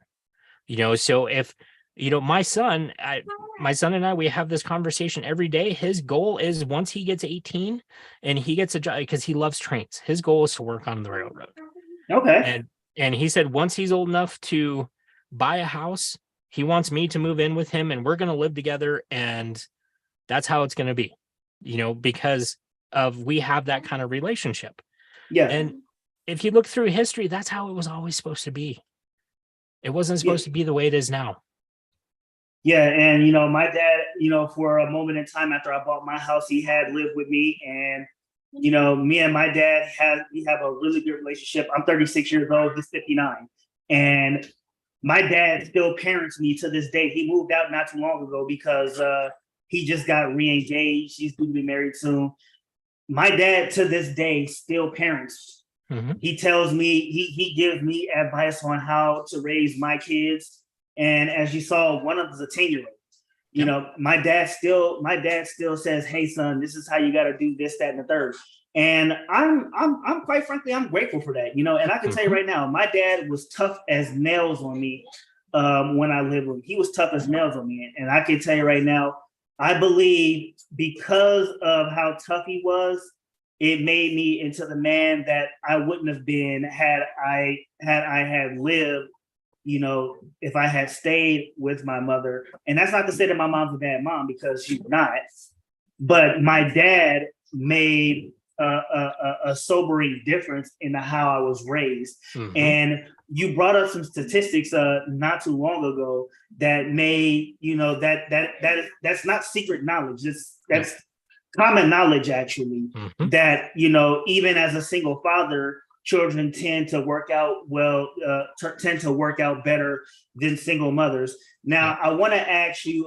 Speaker 2: So if, my son and I, we have this conversation every day. His goal is once he gets 18 and he gets a job, because he loves trains, his goal is to work on the railroad.
Speaker 1: Okay.
Speaker 2: And he said, once he's old enough to buy a house, he wants me to move in with him and we're going to live together. And that's how it's going to be, because we have that kind of relationship.
Speaker 1: Yeah.
Speaker 2: And if you look through history, that's how it was always supposed to be. It wasn't supposed to be the way it is now.
Speaker 1: Yeah. And, my dad, for a moment in time after I bought my house, he had lived with me. And, me and my dad we have a really good relationship. I'm 36 years old. He's 59. And my dad still parents me to this day. He moved out not too long ago because he just got re-engaged. He's due to be married soon. My dad to this day still parents. Mm-hmm. He tells me, he gives me advice on how to raise my kids. And as you saw, one of them's a 10-year-old. My dad still says, "Hey son, this is how you got to do this, that, and the third." And I'm quite frankly, I'm grateful for that. And I can tell you right now, my dad was tough as nails on me when I lived with him. He was tough as nails on me. And I can tell you right now, I believe because of how tough he was, it made me into the man that I wouldn't have been had I had lived, if I had stayed with my mother. And that's not to say that my mom's a bad mom, because she's not. But my dad made a sobering difference in how I was raised. Mm-hmm. And you brought up some statistics not too long ago that made, that's not secret knowledge. That's common knowledge, actually, mm-hmm. that, even as a single father, children tend to work out better than single mothers. Now, I want to ask you,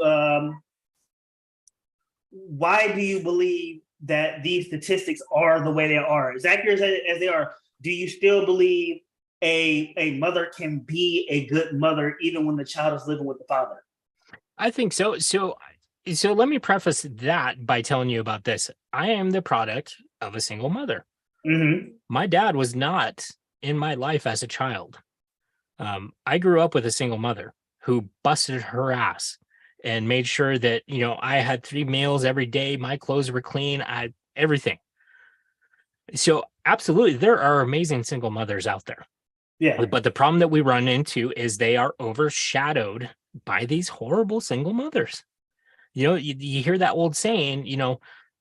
Speaker 1: why do you believe that these statistics are the way they are? As accurate as they are, do you still believe a mother can be a good mother even when the child is living with the father?
Speaker 2: I think so. So let me preface that by telling you about this. I am the product of a single mother. Mm-hmm. My dad was not in my life as a child. I grew up with a single mother who busted her ass and made sure that, I had 3 meals every day. My clothes were clean. Everything. So absolutely, there are amazing single mothers out there.
Speaker 1: Yeah.
Speaker 2: But the problem that we run into is they are overshadowed by these horrible single mothers. You hear that old saying,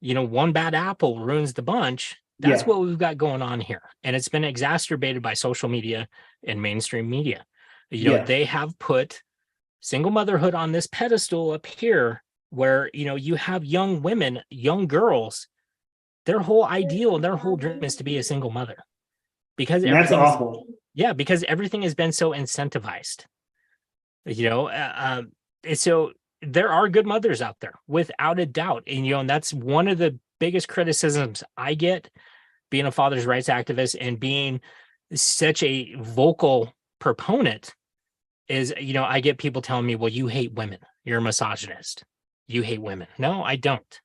Speaker 2: one bad apple ruins the bunch. That's what we've got going on here. And it's been exacerbated by social media and mainstream media. They have put single motherhood on this pedestal up here, where, you know, you have young women, young girls, their whole ideal and their whole dream is to be a single mother, because
Speaker 1: And that's awful.
Speaker 2: because everything has been so incentivized, you know. And so there are good mothers out there without a doubt. And, you know, and that's one of the biggest criticisms I get being a father's rights activist and being such a vocal proponent is, you know, I get people telling me, well, you hate women. You're a misogynist. You hate women. No, I don't.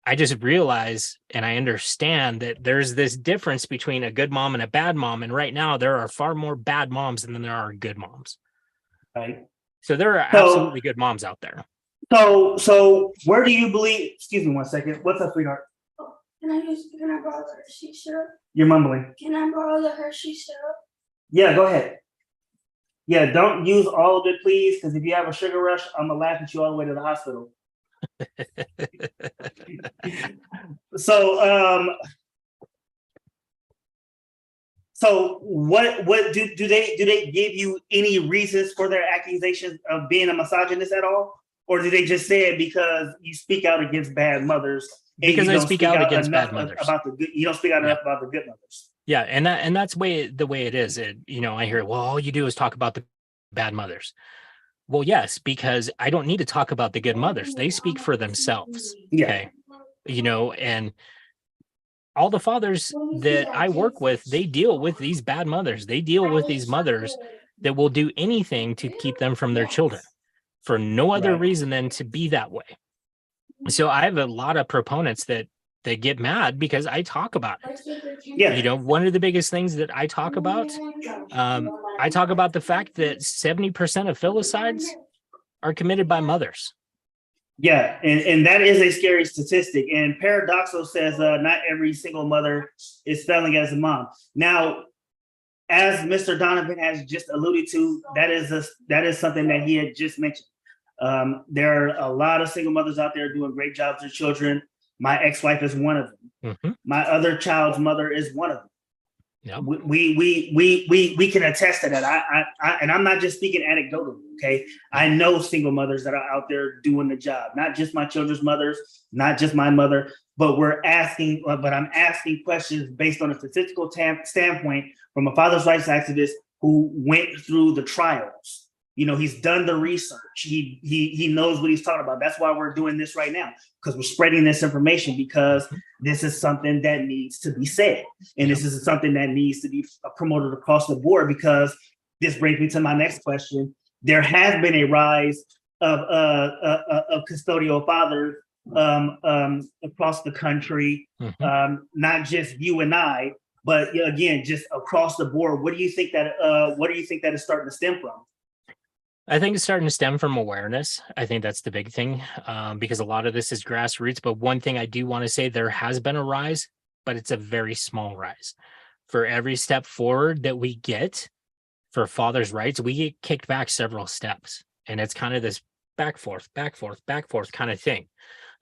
Speaker 2: I just realize and I understand that there's this difference between a good mom and a bad mom. And right now there are far more bad moms than there are good moms.
Speaker 1: Right.
Speaker 2: So there are absolutely good moms out there.
Speaker 1: So where do you believe, excuse me one second. What's up, sweetheart?
Speaker 3: Can I borrow the Hershey syrup?
Speaker 1: You're mumbling.
Speaker 3: Can I borrow the Hershey syrup?
Speaker 1: Yeah, go ahead. Yeah, don't use all of it, please, because if you have a sugar rush, I'm gonna laugh at you all the way to the hospital. So what do they give you any reasons for their accusations of being a misogynist at all? Or do they just say it because you speak out against bad mothers?
Speaker 2: Because I speak out against bad mothers.
Speaker 1: About the good, you don't speak out enough about the good mothers.
Speaker 2: Yeah, and that's the way it is. You know, I hear, well, all you do is talk about the bad mothers. Well, yes, because I don't need to talk about the good mothers. They speak for themselves.
Speaker 1: Yeah.
Speaker 2: Okay. You know, and all the fathers that I work with, they deal with these bad mothers. They deal with these mothers that will do anything to keep them from their children for no other reason than to be that way. So I have a lot of proponents that get mad because I talk about it.
Speaker 1: Yeah.
Speaker 2: You know, one of the biggest things that I talk about the fact that 70% of filicides are committed by mothers.
Speaker 1: Yeah, and that is a scary statistic. And Paradoxal says not every single mother is failing as a mom. Now, as Mr. Donovan has just alluded to, that is something that he had just mentioned. There are a lot of single mothers out there doing great jobs with children. My ex-wife is one of them.
Speaker 2: Mm-hmm.
Speaker 1: My other child's mother is one of them.
Speaker 2: Yep.
Speaker 1: We can attest to that. I and I'm not just speaking anecdotally. Okay, I know single mothers that are out there doing the job. Not just my children's mothers, not just my mother, but I'm asking questions based on a statistical standpoint from a father's rights activist who went through the trials. You know, he's done the research. He knows what he's talking about. That's why we're doing this right now, because we're spreading this information, because this is something that needs to be said. And this is something that needs to be promoted across the board, because this brings me to my next question. There has been a rise of custodial fathers across the country, not just you and I, but again, just across the board. What do you think that is starting to stem from?
Speaker 2: I think it's starting to stem from awareness. I think that's the big thing, because a lot of this is grassroots. But one thing I do want to say, there has been a rise, but it's a very small rise. For every step forward that we get for fathers' rights, we get kicked back several steps. And it's kind of this back forth kind of thing.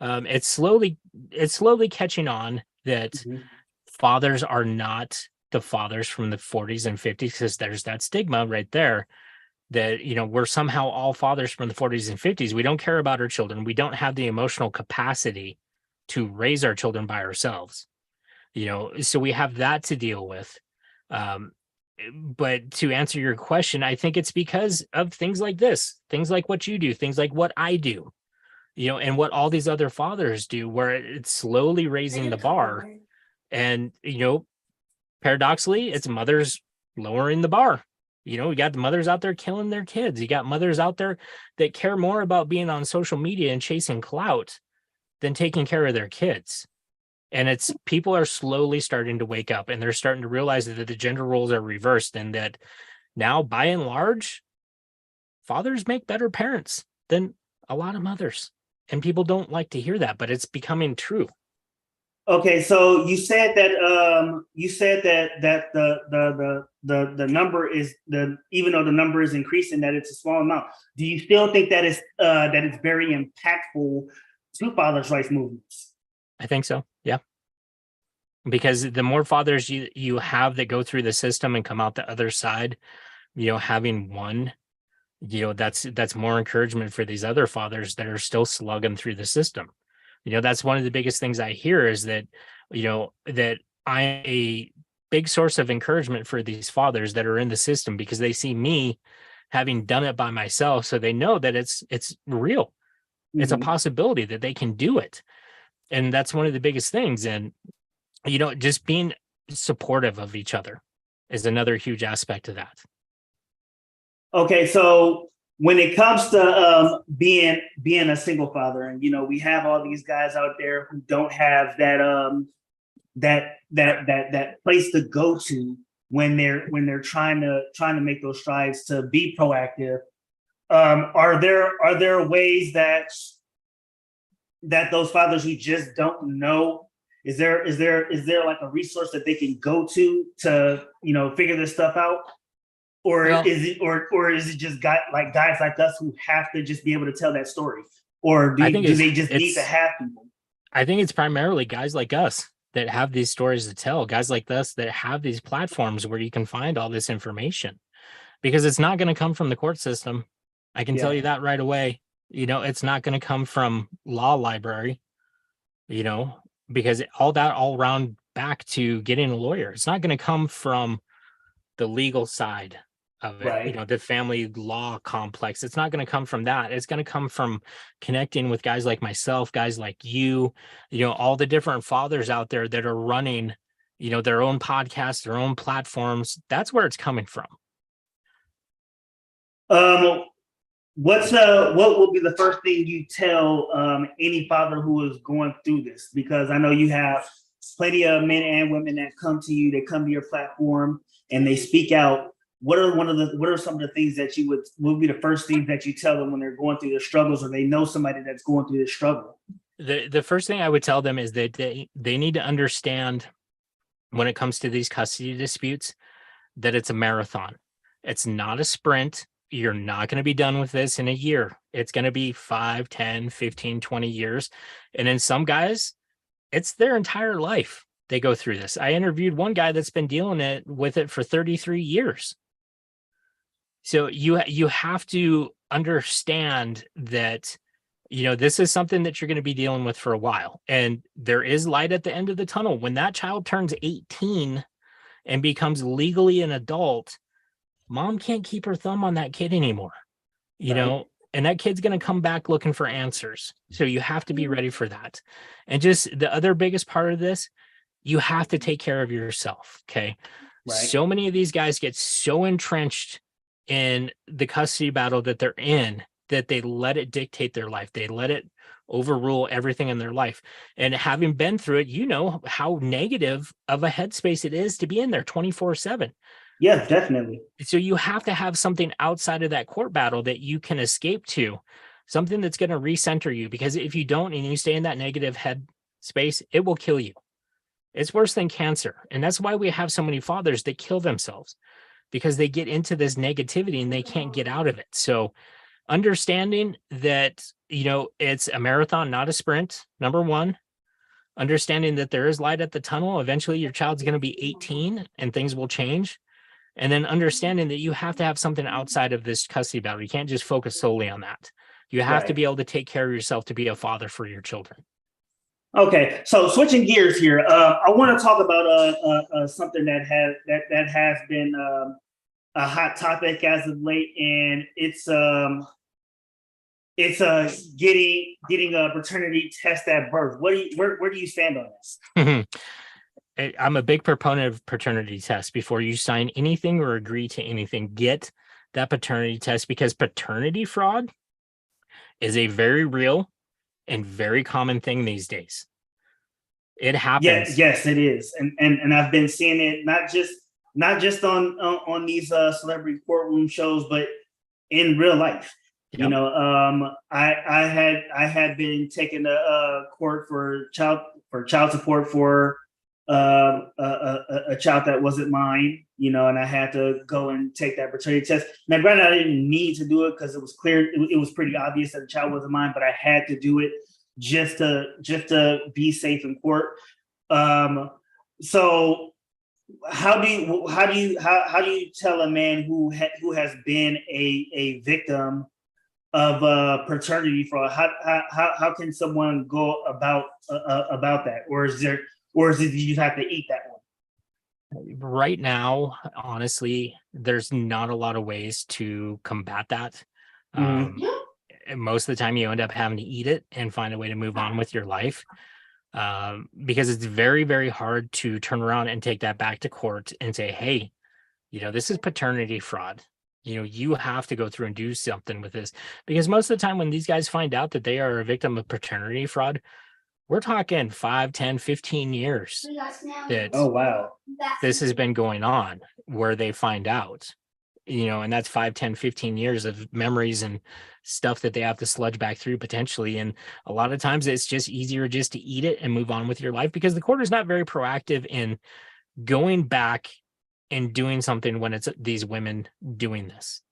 Speaker 2: It's slowly catching on that fathers are not the fathers from the 40s and 50s, because there's that stigma right there. That, you know, we're somehow all fathers from the 40s and 50s. We don't care about our children. We don't have the emotional capacity to raise our children by ourselves, you know, so we have that to deal with. But to answer your question, I think it's because of things like this, things like what you do, things like what I do, you know, and what all these other fathers do, where it's slowly raising the bar. And, you know, paradoxically, it's mothers lowering the bar. You know, we got the mothers out there killing their kids. You got mothers out there that care more about being on social media and chasing clout than taking care of their kids. And it's people are slowly starting to wake up, and they're starting to realize that the gender roles are reversed, and that now, by and large, fathers make better parents than a lot of mothers. And people don't like to hear that, but it's becoming true.
Speaker 1: Okay, so you said that the number is even though the number is increasing, that it's a small amount. Do you still think that it's very impactful to fathers' rights movements?
Speaker 2: I think so. Yeah. Because the more fathers you have that go through the system and come out the other side, you know, having won, that's more encouragement for these other fathers that are still slugging through the system. That's one of the biggest things I hear is that, that I'm a big source of encouragement for these fathers that are in the system because they see me having done it by myself. So they know that it's real. It's a
Speaker 1: Mhm.
Speaker 2: possibility that they can do it. And that's one of the biggest things. And, just being supportive of each other is another huge aspect of that.
Speaker 1: Okay, so when it comes to being a single father, and we have all these guys out there who don't have that place to go to when they're trying to make those strides to be proactive. Are there ways that those fathers who just don't know, is there like a resource that they can go to figure this stuff out? Or
Speaker 2: Well,
Speaker 1: is it just guys like us who have to just be able to tell that story? Or
Speaker 2: I think
Speaker 1: do they just need to
Speaker 2: it's
Speaker 1: have people?
Speaker 2: I think it's primarily guys like us that have these stories to tell, guys like us that have these platforms where you can find all this information, because it's not going to come from the court system. I can tell
Speaker 1: Yeah.
Speaker 2: you that right away. It's not going to come from law library, you know, because all round back to getting a lawyer. It's not going to come from the legal side of it,
Speaker 1: Right.
Speaker 2: the family law complex. It's not going to come from that. It's going to come from connecting with guys like myself, guys like you, all the different fathers out there that are running, their own podcasts, their own platforms. That's where it's coming from.
Speaker 1: What will be the first thing you tell any father who is going through this? Because I know you have plenty of men and women that come to you, they come to your platform and they speak out. What are some of the things that would be the first things that you tell them when they're going through their struggles, or they know somebody that's going through this struggle?
Speaker 2: The first thing I would tell them is that they need to understand, when it comes to these custody disputes, that it's a marathon. It's not a sprint. You're not going to be done with this in a year. It's going to be 5, 10, 15, 20 years. And in some guys, it's their entire life they go through this. I interviewed one guy that's been dealing with it for 33 years. So you have to understand that, this is something that you're going to be dealing with for a while. And there is light at the end of the tunnel. When that child turns 18 and becomes legally an adult, mom can't keep her thumb on that kid anymore,
Speaker 1: Right.
Speaker 2: and that kid's going to come back looking for answers. So you have to be ready for that. And just the other biggest part of this, you have to take care of yourself. Okay.
Speaker 1: Right.
Speaker 2: So many of these guys get so entrenched in the custody battle that they're in that they let it dictate their life. They let it overrule everything in their life. And having been through it, you know how negative of a headspace it is to be in there 24/7.
Speaker 1: Yeah, definitely.
Speaker 2: So you have to have something outside of that court battle that you can escape to, something that's going to recenter you, because if you don't and you stay in that negative head space, it will kill you. It's worse than cancer. And that's why we have so many fathers that kill themselves, because they get into this negativity and they can't get out of it. So understanding that, it's a marathon, not a sprint, number one. Understanding that there is light at the tunnel. Eventually your child's going to be 18 and things will change. And then understanding that you have to have something outside of this custody battle. You can't just focus solely on that. You have to
Speaker 1: Right.
Speaker 2: be able to take care of yourself to be a father for your children.
Speaker 1: Okay, so switching gears here, I want to talk about something that has been a hot topic as of late, and it's getting a paternity test at birth. Where do you stand on this?
Speaker 2: I'm a big proponent of paternity tests. Before you sign anything or agree to anything, get that paternity test, because paternity fraud is a very real and very common thing these days. It happens.
Speaker 1: Yes, it is, and I've been seeing it not just on these celebrity courtroom shows, but in real life.
Speaker 2: Yep.
Speaker 1: I had been taken to court for child support for a child that wasn't mine, and I had to go and take that paternity test. Now, granted, I didn't need to do it because it was clear, it was pretty obvious that the child wasn't mine, but I had to do it just to be safe in court. So how do you tell a man who has been a victim of paternity fraud? How can someone go about that, or is it you have to eat that one?
Speaker 2: Right now, honestly, there's not a lot of ways to combat that.
Speaker 1: Mhm.
Speaker 2: And most of the time, you end up having to eat it and find a way to move on with your life. Because it's very, very hard to turn around and take that back to court and say, hey, this is paternity fraud. You have to go through and do something with this. Because most of the time when these guys find out that they are a victim of paternity fraud, we're talking 5, 10, 15 years that
Speaker 1: Oh wow.
Speaker 2: this has been going on where they find out. And that's 5, 10, 15 years of memories and stuff that they have to sludge back through potentially. And a lot of times it's just easier just to eat it and move on with your life, because the court is not very proactive in going back and doing something when it's these women doing this.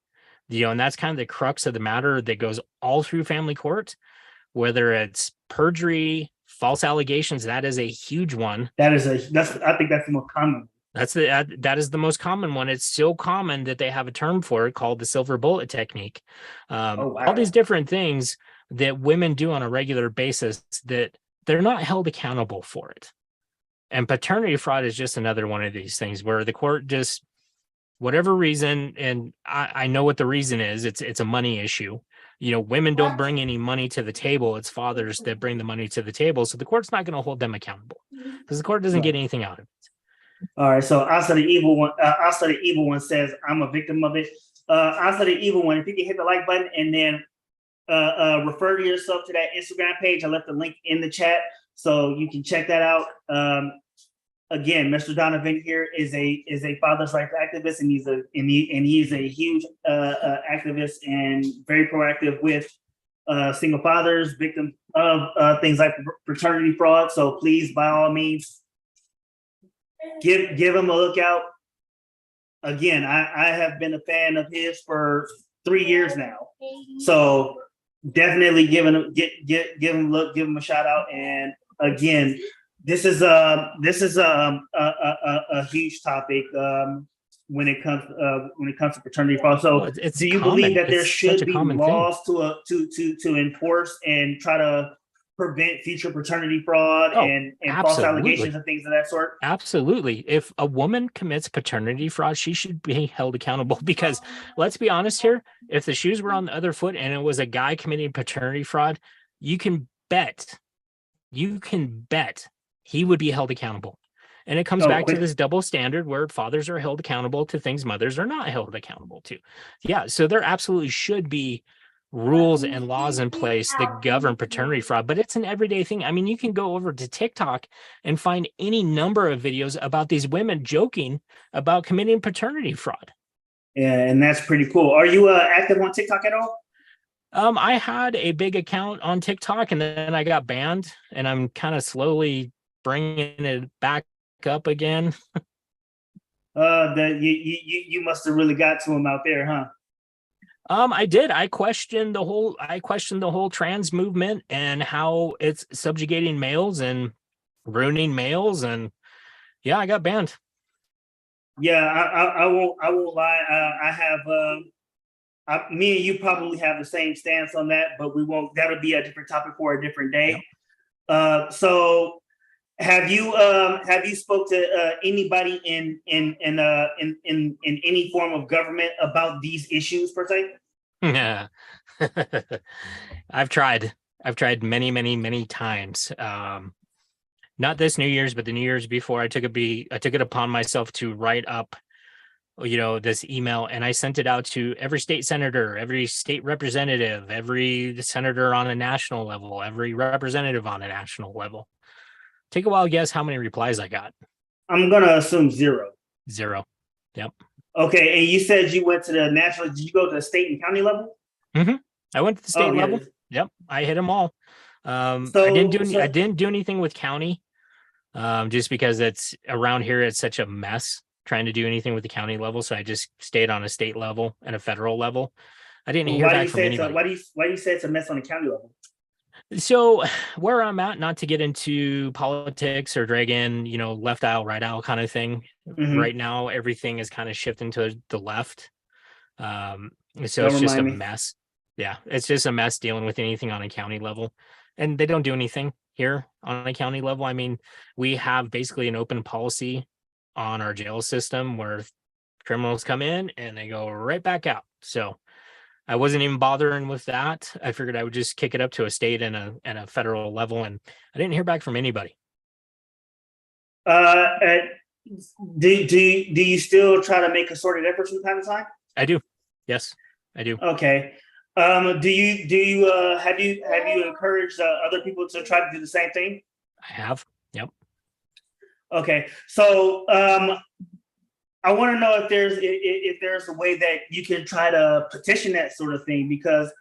Speaker 2: And that's kind of the crux of the matter that goes all through family court, whether it's perjury, false allegations. That is a huge one.
Speaker 1: I think that's the most common.
Speaker 2: That is the most common one. It's so common that they have a term for it called the silver bullet technique.
Speaker 1: Oh, wow.
Speaker 2: All these different things that women do on a regular basis that they're not held accountable for it. And paternity fraud is just another one of these things where the court just, whatever reason, and I know what the reason is, it's a money issue. Women don't bring any money to the table. It's fathers that bring the money to the table. So the court's not going to hold them accountable because the court doesn't get anything out of it.
Speaker 1: All right, so Asa the evil one says, I'm a victim of it. Asa the evil one, if you can hit the like button and then refer to yourself to that Instagram page. I left the link in the chat so you can check that out. Again, Mr. Donovan here is a father's rights activist, and he's a huge activist and very proactive with single fathers, victims of things like paternity fraud. So please, by all means, give him a look out. Again, I have been a fan of his for 3 years now, so definitely give him a look, give him a shout out. And again, this is a huge topip when it comes to paternity fraud. So,
Speaker 2: it's
Speaker 1: do you
Speaker 2: common.
Speaker 1: believe that there
Speaker 2: It's
Speaker 1: should
Speaker 2: such a
Speaker 1: be
Speaker 2: common
Speaker 1: laws to enforce and try to prevent future paternity fraud and false allegations and things of that sort?
Speaker 2: Absolutely. If a woman commits paternity fraud, she should be held accountable, because let's be honest here, if the shoes were on the other foot and it was a guy committing paternity fraud, you can bet he would be held accountable. And it comes back to this double standard where fathers are held accountable to things mothers are not held accountable to. Yeah, so there absolutely should be rules and laws in place that govern paternity fraud, but it's an everyday thing. I mean, you can go over to TikTok and find any number of videos about these women joking about committing paternity fraud.
Speaker 1: Yeah, and that's pretty cool. Are you active on TikTok at all?
Speaker 2: I had a big account on TikTok and then I got banned, and I'm kind of slowly bringing it back up again.
Speaker 1: You must have really got to him out there, huh?
Speaker 2: I did. I questioned the whole trans movement and how it's subjugating males and ruining males, and yeah, I got banned.
Speaker 1: Yeah, I won't lie. I have me and you probably have the same stance on that, but we won't. That'll be a different topic for a different day. Yep. So have you spoke to anybody in any form of government about these issues per se?
Speaker 2: Yeah. I've tried many times. Not this New Year's, but the New Year's before. I took it upon myself to write up, this email, and I sent it out to every state senator, every state representative, every senator on a national level, every representative on a national level. Take a wild guess how many replies I got. I'm
Speaker 1: gonna assume 0.
Speaker 2: 0. Yep.
Speaker 1: Okay, and you said you went to the national. Did you go to the state and county level?
Speaker 2: Mm-hmm. I went to the state level. Yep, I hit them all. I didn't do anything with county, just because it's around here. It's such a mess trying to do anything with the county level. So I just stayed on a state level and a federal level. I didn't hear back from anybody.
Speaker 1: Why do you say it's a mess on the county level?
Speaker 2: So where I'm at, not to get into politics or dragon, left aisle, right aisle kind of thing.
Speaker 1: Mhm.
Speaker 2: Right now, everything is kind of shifting to the left. So
Speaker 1: Don't
Speaker 2: it's just a
Speaker 1: remind me.
Speaker 2: mess. Yeah, it's just a mess dealing with anything on a county level. And they don't do anything here on a county level. I mean, we have basically an open policy on our jail system where criminals come in and they go right back out. So I wasn't even bothering with that. I figured I would just kick it up to a state and a federal level, and I didn't hear back from anybody.
Speaker 1: Uh, uh, do you still try to make concerted efforts from time to time?
Speaker 2: I do. Yes, I do.
Speaker 1: Okay. Do you have you encouraged other people to try to do the same thing?
Speaker 2: I have. Yep.
Speaker 1: Okay. So I want to know if there's a way that you can try to petition that sort of thing, because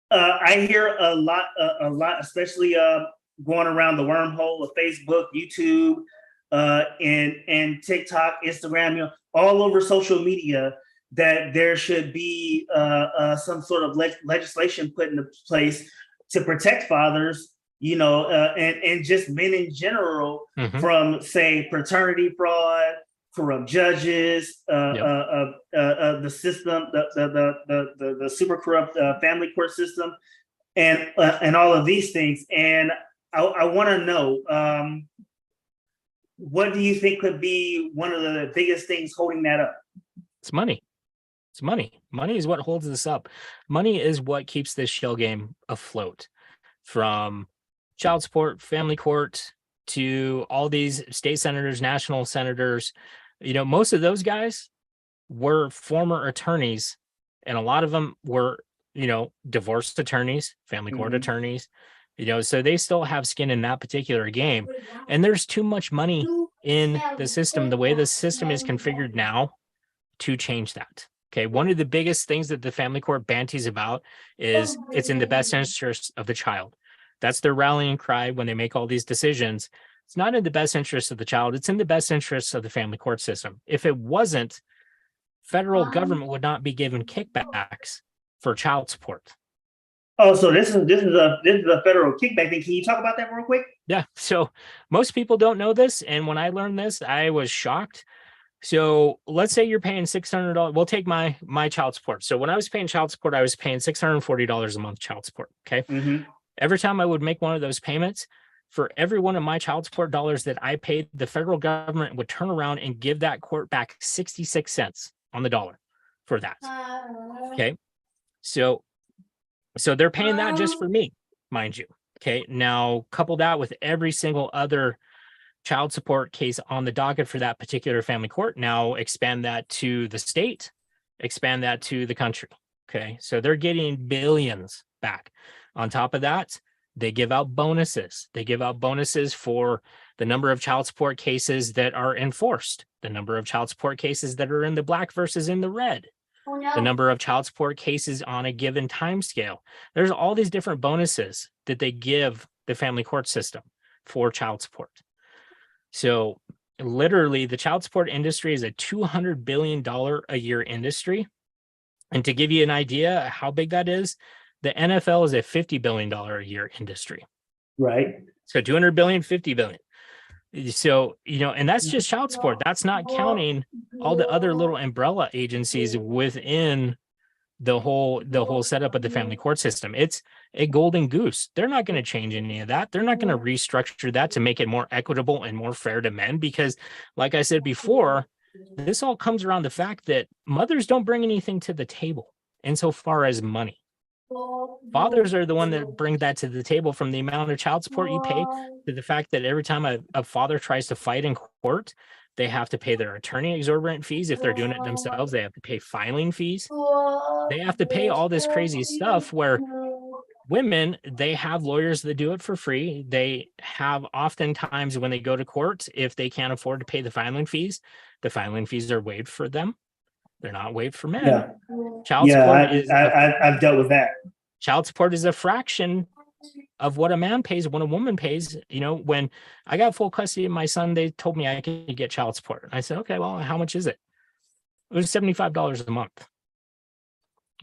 Speaker 1: I hear a lot, especially going around the wormhole of Facebook, YouTube, and TikTok, Instagram, all over social media, that there should be some sort of legislation put into place to protect fathers, and just men in general from, say, paternity fraud, corrupt judges, the system, the super corrupt family court system, and all of these things. And I want to know, what do you think could be one of the biggest things holding that up?
Speaker 2: It's money. It's money. Money is what holds this up. Money is what keeps this shell game afloat. From child support, family court, to all these state senators, national senators, most of those guys were former attorneys, and a lot of them were, divorced attorneys, family court attorneys, so they still have skin in that particular game. And there's too much money in the system, the way the system is configured now, to change that. Okay. One of the biggest things that the family court banties about is it's in the best interest of the child. That's their rallying cry when they make all these decisions. It's not in the best interest of the child. It's in the best interest of the family court system. If it wasn't, federal government would not be given kickbacks for child support.
Speaker 1: Oh, so this is a federal kickback thing. Can you talk about that real quick?
Speaker 2: Yeah. So most people don't know this. And when I learned this, I was shocked. So let's say you're paying $600. We'll take my child support. So when I was paying child support, I was paying $640 a month child support. Okay. Every time I would make one of those payments, for every one of my child support dollars that I paid, the federal government would turn around and give that court back 66 cents on the dollar for that. Okay. So they're paying that just for me, mind you. Okay. Now couple that with every single other child support case on the docket for that particular family court. Now expand that to the state, expand that to the country. Okay. So they're getting billions back. On top of that, they give out bonuses. They give out bonuses for the number of child support cases that are enforced, the number of child support cases that are in the black versus in the red, the number of child support cases on a given time scale. There's all these different bonuses that they give the family court system for child support. So literally the child support industry is a $200 billion a year industry. And to give you an idea how big that is, the NFL is a $50 billion a year industry.
Speaker 1: Right.
Speaker 2: So 200 billion, 50 billion. So, and that's just child support. That's not counting all the other little umbrella agencies within the whole setup of the family court system. It's a golden goose. They're not going to change any of that. They're not going to restructure that to make it more equitable and more fair to men, because like I said before, this all comes around the fact that mothers don't bring anything to the table insofar as money. Fathers are the one that bring that to the table, from the amount of child support you pay to the fact that every time a father tries to fight in court, they have to pay their attorney exorbitant fees. If they're doing it themselves, they have to pay filing fees. They have to pay all this crazy stuff, where women, they have lawyers that do it for free. They have oftentimes, when they go to court, if they can't afford to pay the filing fees are waived for them. They're not waived for men.
Speaker 1: Yeah.
Speaker 2: Child support is
Speaker 1: I've dealt with that.
Speaker 2: Child support is a fraction of what a man pays, what a woman pays. When I got full custody of my son, they told me I could get child support. And I said, okay, well, how much is it? It was $75 a month.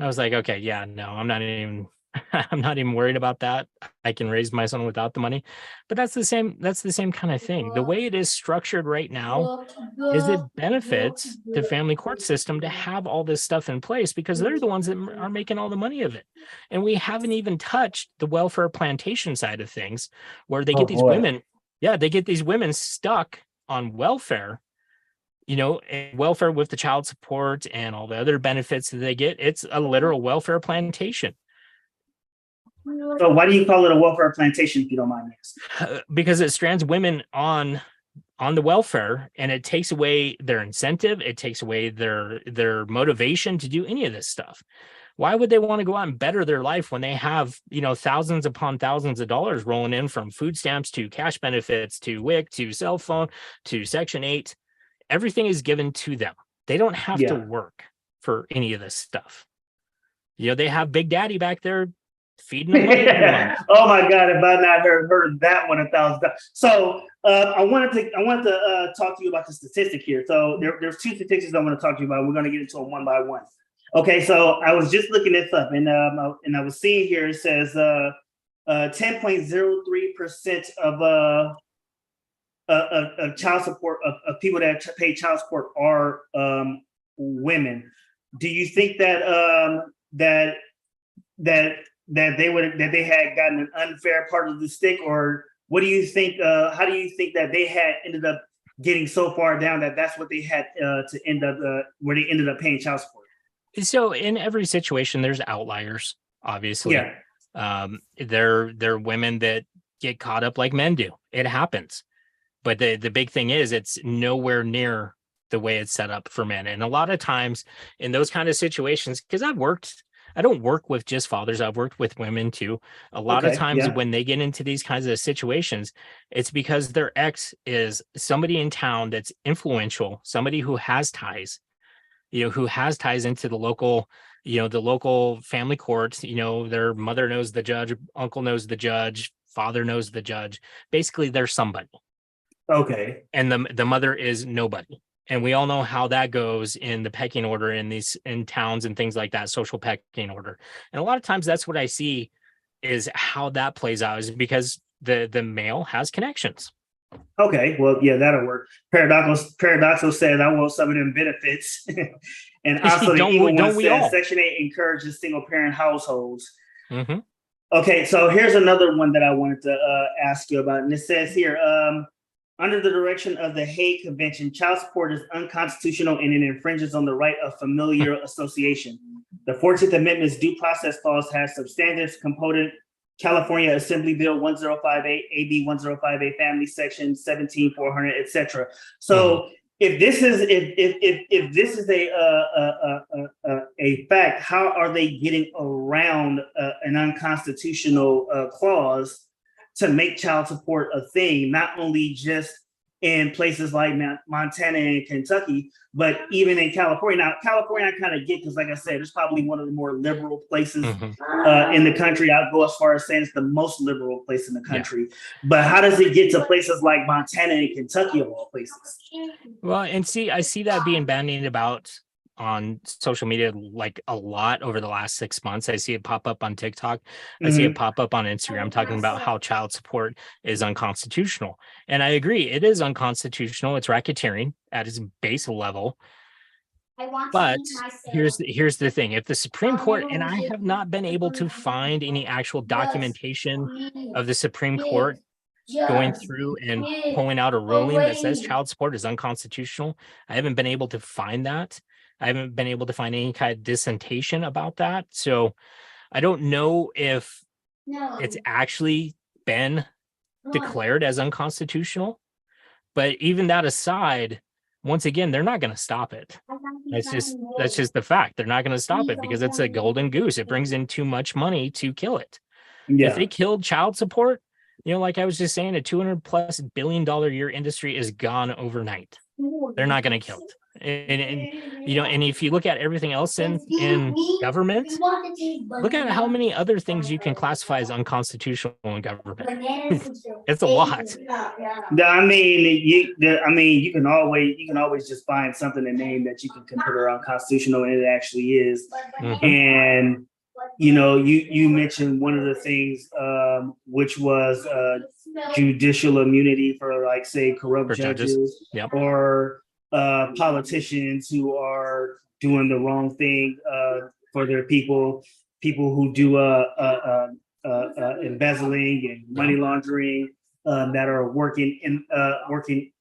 Speaker 2: I was like, okay, yeah, no, I'm not even I'm not even worried about that. I can raise my son without the money. But that's the same kind of thing. The way it is structured right now is it benefits the family court system to have all this stuff in place because they're the ones that are making all the money of it. And we haven't even touched the welfare plantation side of things where they
Speaker 1: Oh,
Speaker 2: get these
Speaker 1: boy.
Speaker 2: women, they get these women stuck on welfare, and welfare with the child support and all the other benefits that they get. It's a literal welfare plantation.
Speaker 1: So why do you call it a welfare plantation, if you don't mind me asking?
Speaker 2: Because it strands women on the welfare, and it takes away their incentive. It takes away their motivation to do any of this stuff. Why would they want to go out and better their life when they have, thousands upon thousands of dollars rolling in from food stamps to cash benefits to WIC to cell phone to Section 8? Everything is given to them. They don't have to work for any of this stuff. They have Big Daddy back there feeding them money every month.
Speaker 1: Oh my God! If I not heard that one 1,000 times. So I wanted to talk to you about the statistic here. So there's two statistics I want to talk to you about. We're going to get into them one by one. Okay, so I was just looking this up, and I was seeing here it says 10.03% of child support of people that pay child support are women. Do you think that that they had gotten an unfair part of the stick, or what do you think? How do you think that they had ended up getting so far down that that's what they had to end up where they ended up paying child support?
Speaker 2: So in every situation, there's outliers, obviously.
Speaker 1: Yeah.
Speaker 2: They're women that get caught up like men do. It happens. But the big thing is it's nowhere near the way it's set up for men. And a lot of times in those kind of situations, because I don't work with just fathers. I've worked with women too. A lot of times when they get into these kinds of situations, it's because their ex is somebody in town that's influential, somebody who has ties, who has ties into the local, the local family court. Their mother knows the judge, uncle knows the judge, father knows the judge. Basically, they're somebody.
Speaker 1: Okay.
Speaker 2: And the mother is nobody. And we all know how that goes in the pecking order in towns and things like that, social pecking order. And a lot of times that's what I see is how that plays out is because the male has connections.
Speaker 1: Okay, well, yeah, that'll work. Paradoxal says, I want some of them benefits. And also the evil one says, Section 8 encourages single parent households.
Speaker 2: Mm-hmm.
Speaker 1: Okay, so here's another one that I wanted to ask you about. And it says here, under the direction of the Hague Convention, child support is unconstitutional and it infringes on the right of familial association. The 14th Amendment's due process clause has substantive component. California Assembly Bill 1058, AB 1058, Family Section 17400, etc. So if this is a fact, how are they getting around an unconstitutional clause to make child support a thing, not only just in places like Montana and Kentucky, but even in California? Now, California, I kind of get, because like I said, it's probably one of the more liberal places in the country. I'll go as far as saying it's the most liberal place in the country. Yeah. But how does it get to places like Montana and Kentucky, of all places?
Speaker 2: Well, and I see that being bandied about on social media like a lot over the last 6 months. I see it pop up on TikTok. I see it pop up on Instagram talking about how child support is unconstitutional. And I agree, it is unconstitutional. It's racketeering at its base level. But here's the thing. If the Supreme Court, and I have not been able to find any actual documentation of the Supreme Court going through and pulling out a ruling that says child support is unconstitutional. I haven't been able to find that. I haven't been able to find any kind of dissentation about that. So I don't know if it's actually been declared as unconstitutional. But even that aside, once again, they're not going to stop it. That's just the fact. They're not going to stop it because it's a golden goose. It brings in too much money to kill it. Yeah. If they killed child support, like I was just saying, a $200+ billion a year industry is gone overnight. They're not going to kill it. And if you look at everything else in government, look at how many other things you can classify as unconstitutional in government. It's a lot.
Speaker 1: I mean, you can always just find something to name that you can consider unconstitutional, and it actually is. And you mentioned one of the things, which was judicial immunity for, like, say, corrupt
Speaker 2: For judges.
Speaker 1: judges,
Speaker 2: Yep.
Speaker 1: or politicians who are doing the wrong thing for their people who do embezzling and money laundering, that are working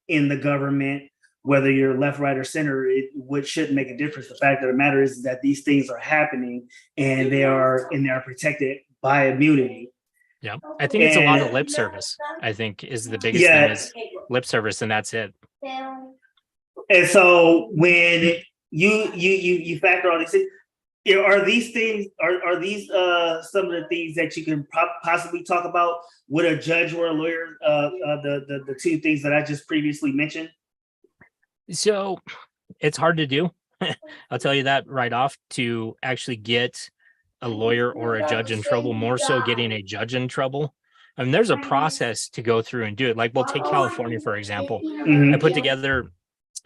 Speaker 1: in the government. Whether you're left, right, or center, it shouldn't make a difference. The fact of the matter is that these things are happening, and they are protected by immunity.
Speaker 2: Yeah, I think it's a lot of
Speaker 1: And
Speaker 2: lip service. I think is the biggest thing is lip service, and that's it.
Speaker 1: And so when you factor all these things, are these things are these some of the things that you can possibly talk about with a judge or a lawyer? The two things that I just previously mentioned.
Speaker 2: So it's hard to do. I'll tell you that right off, to actually get a lawyer or a judge in trouble, more so getting a judge in trouble. I mean, there's a process to go through and do it. Like, we'll take California, for example. I put together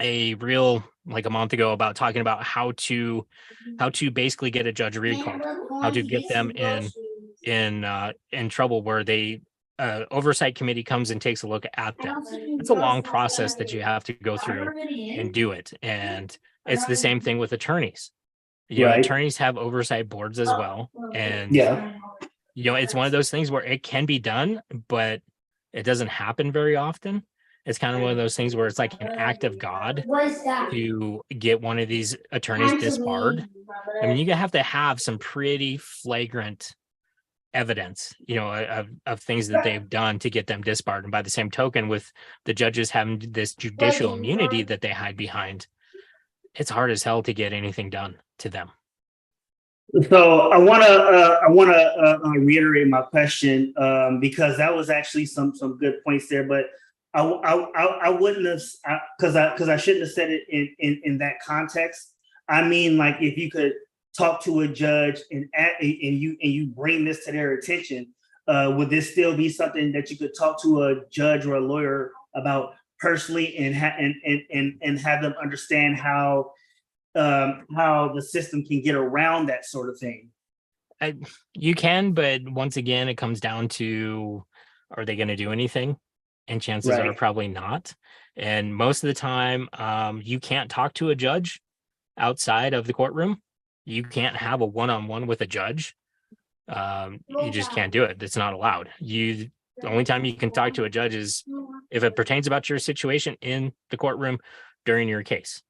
Speaker 2: a reel like a month ago about talking about how to basically get a judge recalled, how to get them in trouble, where they oversight committee comes and takes a look at them. It's a long process that you have to go through and do it. And it's the same thing with attorneys. Attorneys have oversight boards as well. And it's one of those things where it can be done, but it doesn't happen very often. It's kind of one of those things where it's like an act of God to get one of these attorneys disbarred. I mean, you have to have some pretty flagrant evidence, of things that they've done to get them disbarred. And by the same token, with the judges having this judicial immunity that they hide behind, it's hard as hell to get anything done to them.
Speaker 1: So I want to reiterate my question, because that was actually some good points there, but I wouldn't have, because I shouldn't have said it in that context. I mean, like, if you could talk to a judge and you bring this to their attention, would this still be something that you could talk to a judge or a lawyer about personally, and have them understand how the system can get around that sort of thing?
Speaker 2: You can, but once again, it comes down to, are they going to do anything? And chances are probably not. And most of the time, you can't talk to a judge outside of the courtroom. You can't have a one-on-one with a judge. You just can't do it. It's not allowed. The only time you can talk to a judge is if it pertains about your situation in the courtroom during your case.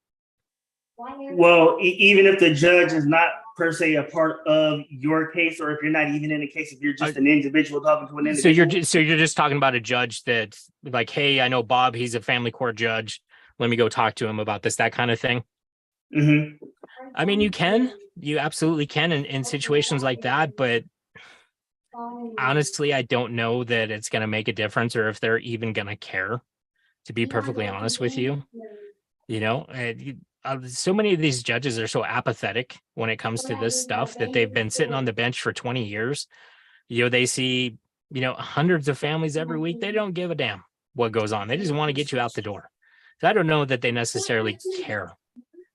Speaker 1: Well, even if the judge is not per se a part of your case, or if you're not even in a case, if you're just an individual talking to an individual.
Speaker 2: So you're just talking about a judge that's like, hey, I know Bob, he's a family court judge. Let me go talk to him about this, that kind of thing.
Speaker 1: Mm-hmm.
Speaker 2: I mean, you absolutely can in situations like that, but honestly, I don't know that it's going to make a difference, or if they're even going to care, to be perfectly honest with you. So many of these judges are so apathetic when it comes to this stuff, that they've been sitting on the bench for 20 years. They see, hundreds of families every week. They don't give a damn what goes on. They just want to get you out the door. So I don't know that they necessarily care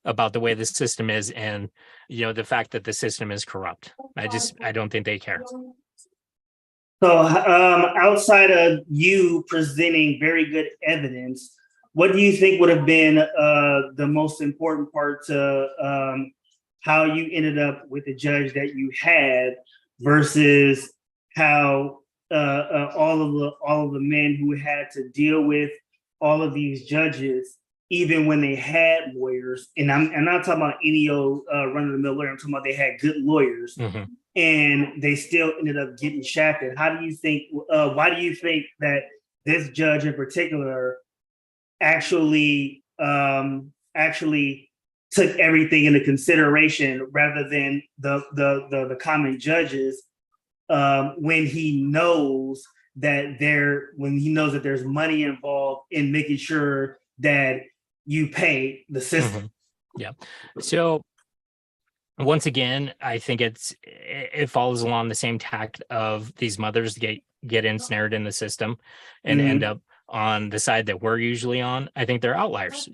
Speaker 2: about the way the system is, and, the fact that the system is corrupt. I don't think they care.
Speaker 1: So outside of you presenting very good evidence, what do you think would have been the most important part to how you ended up with the judge that you had, versus how all of the men who had to deal with all of these judges, even when they had lawyers? And I'm not talking about any old run-of-the-mill lawyer. I'm talking about they had good lawyers, and they still ended up getting shafted. How do you think? Why do you think that this judge in particular actually took everything into consideration, rather than the common judges, when he knows that there's money involved in making sure that you pay the system?
Speaker 2: Yeah. So once again, I think it follows along the same tact of these mothers get ensnared in the system and end up on the side that we're usually on. I think they're outliers.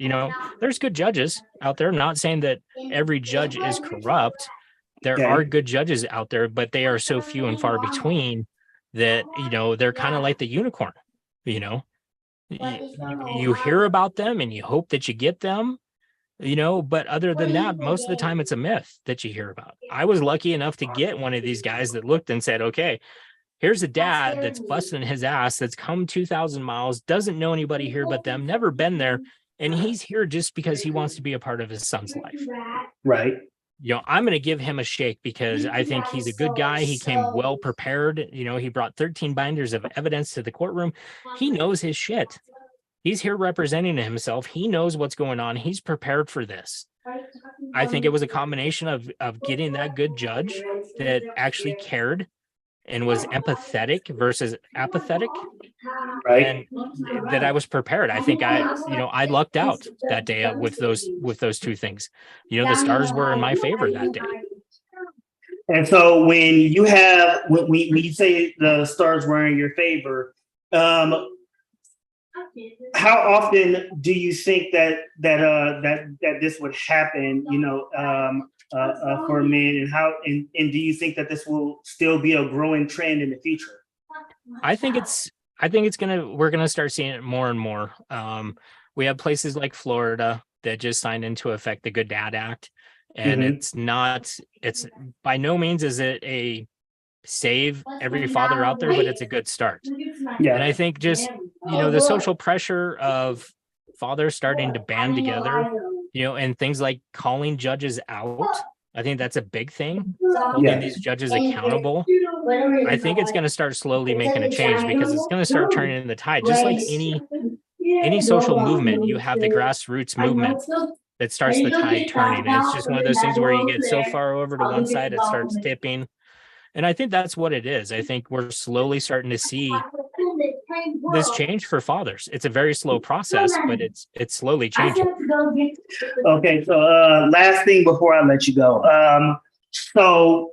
Speaker 2: There's good judges out there. I'm not saying that every judge is corrupt, There
Speaker 1: Okay.
Speaker 2: are good judges out there, but they are so few and far between that, they're kind of like the unicorn, you know. You hear about them and you hope that you get them, but other than that, most of the time it's a myth that you hear about. I was lucky enough to get one of these guys that looked and said, okay, here's a dad that's busting his ass, that's come 2,000 miles, doesn't know anybody here but them, never been there. And he's here just because he wants to be a part of his son's life.
Speaker 1: Right.
Speaker 2: I'm going to give him a shake because I think he's a good guy. He came well prepared. He brought 13 binders of evidence to the courtroom. He knows his shit. He's here representing himself. He knows what's going on. He's prepared for this. I think it was a combination of getting that good judge that actually cared and was empathetic versus apathetic,
Speaker 1: Right.
Speaker 2: and that I was prepared. I think I lucked out that day with those two things. The stars were in my favor that day.
Speaker 1: And so when you say the stars were in your favor, how often do you think that this would happen, for men, and do you think that this will still be a growing trend in the future?
Speaker 2: I think we're gonna start seeing it more and more. We have places like Florida that just signed into effect the Good Dad Act, and it's by no means is it a save every father out there, but it's a good start.
Speaker 1: Yeah.
Speaker 2: And I think just the social pressure of fathers starting to band together, and things like calling judges out. I think that's a big thing. Holding these judges accountable. I think it's going to start slowly making a change because it's going to start turning the tide. Just like any social movement, you have the grassroots movement that starts the tide turning. And it's just one of those things where you get so far over to one side, it starts tipping. And I think that's what it is. I think we're slowly starting to see this change for fathers. It's a very slow process, but it's slowly changing.
Speaker 1: Okay, so last thing before I let you go. So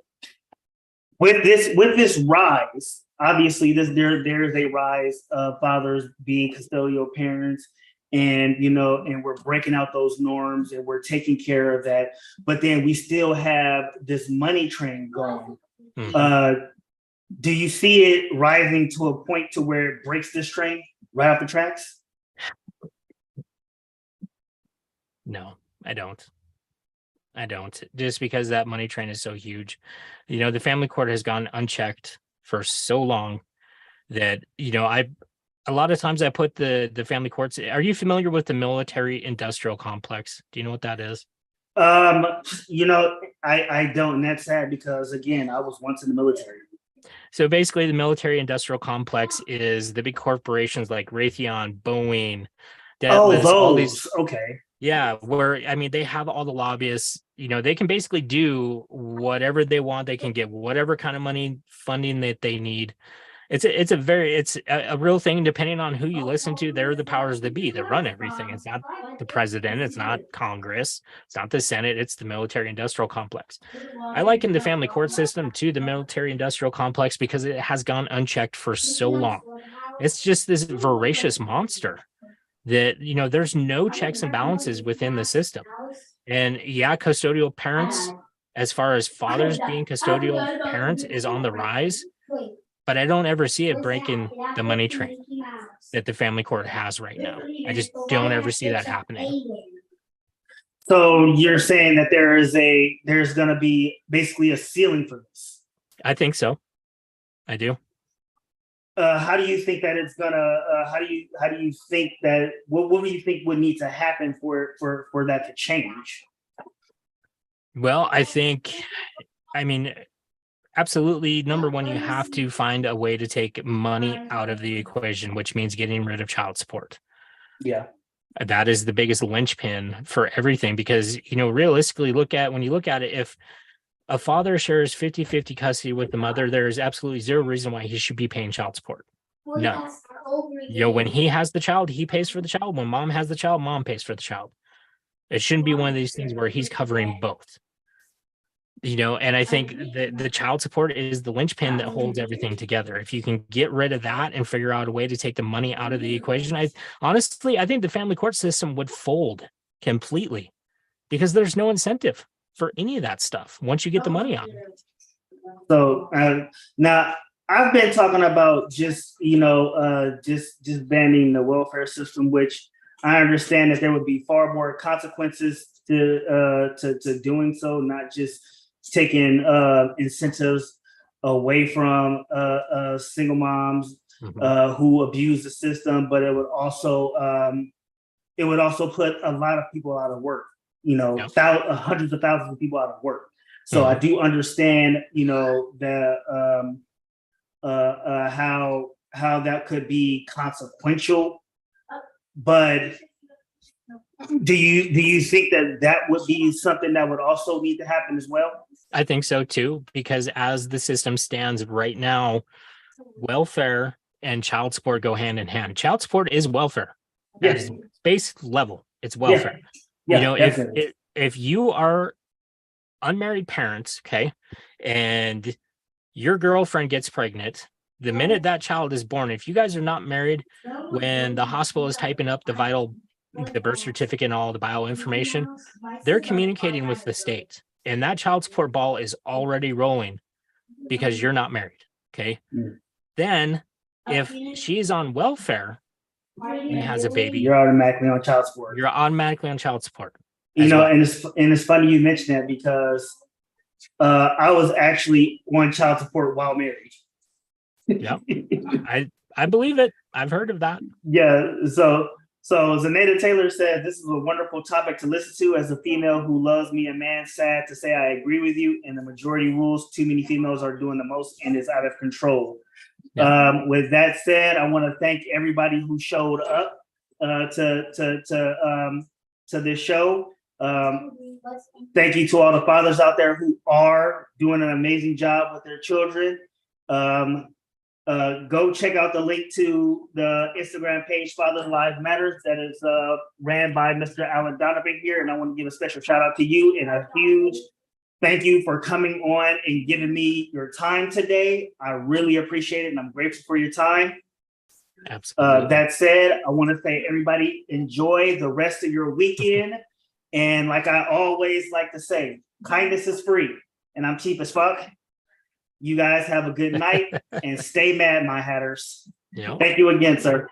Speaker 1: with this rise, obviously there's a rise of fathers being custodial parents, and and we're breaking out those norms and we're taking care of that. But then we still have this money train going. Mm-hmm. Do you see it rising to a point to where it breaks this train right off the tracks?
Speaker 2: No, I don't. Just because that money train is so huge. The family court has gone unchecked for so long that, a lot of times I put the family courts. Are you familiar with the military industrial complex? Do you know what that is?
Speaker 1: I don't, and that's sad because, again, I was once in the military.
Speaker 2: So basically, the military industrial complex is the big corporations like Raytheon, Boeing.
Speaker 1: Those. All these, okay.
Speaker 2: Yeah, where, they have all the lobbyists, they can basically do whatever they want. They can get whatever kind of funding that they need. It's a real thing. Depending on who you listen to, they're the powers that be that run everything. It's not the president. It's not Congress. It's not the Senate. It's the military industrial complex. I liken the family court system to the military industrial complex because it has gone unchecked for so long. It's just this voracious monster that, there's no checks and balances within the system. And custodial parents, as far as fathers being custodial parents, is on the rise. But I don't ever see it breaking the money train that the family court has right now. I just don't ever see that happening.
Speaker 1: So you're saying that there's going to be basically a ceiling for this?
Speaker 2: I think so. I do.
Speaker 1: How do you think that it's gonna? How do you think that? What do you think would need to happen for that to change?
Speaker 2: Well, I think, absolutely. Number one, you have to find a way to take money out of the equation, which means getting rid of child support.
Speaker 1: Yeah.
Speaker 2: That is the biggest linchpin for everything because, realistically, when you look at it, if a father shares 50-50 custody with the mother, there is absolutely zero reason why he should be paying child support. No. When he has the child, he pays for the child. When mom has the child, mom pays for the child. It shouldn't be one of these things where he's covering both. And I think that the child support is the linchpin that holds everything together. If you can get rid of that and figure out a way to take the money out of the equation, I think the family court system would fold completely because there's no incentive for any of that stuff once you get the money on.
Speaker 1: So now I've been talking about just just banning the welfare system, which I understand that there would be far more consequences to doing so, not just taking incentives away from single moms who abuse the system, but it would also put a lot of people out of work. Hundreds of thousands of people out of work. So I do understand, the how that could be consequential, but do you think that would be something that would also need to happen as well?
Speaker 2: I think so too, because as the system stands right now, welfare and child support go hand in hand. Child support is welfare. At its base level, it's welfare.
Speaker 1: Yeah,
Speaker 2: if you are unmarried parents, okay, and your girlfriend gets pregnant, the minute that child is born, if you guys are not married, when the hospital is typing up the birth certificate and all the bio information, they're communicating with the state, and that child support ball is already rolling because you're not married. Okay. Then if she's on welfare and has a baby,
Speaker 1: you're automatically on child support.
Speaker 2: You're automatically on child support.
Speaker 1: And it's funny you mention that, because I was actually on child support while married.
Speaker 2: Yeah, I believe it. I've heard of that.
Speaker 1: Yeah. So Zaneta Taylor said, "This is a wonderful topic to listen to. As a female who loves me, a man, sad to say I agree with you. And the majority rules. Too many females are doing the most, and it's out of control." Yeah. With that said, I want to thank everybody who showed up to this show. Thank you to all the fathers out there who are doing an amazing job with their children. Go check out the link to the Instagram page, Fathers Lives Matters, that is ran by Mr. Alan Donovan here. And I want to give a special shout out to you and a huge thank you for coming on and giving me your time today. I really appreciate it, and I'm grateful for your time.
Speaker 2: Absolutely.
Speaker 1: That said, I want to say, everybody, enjoy the rest of your weekend. And like I always like to say, kindness is free, and I'm cheap as fuck. You guys have a good night and stay mad, my hatters.
Speaker 2: Yep.
Speaker 1: Thank you again, sir.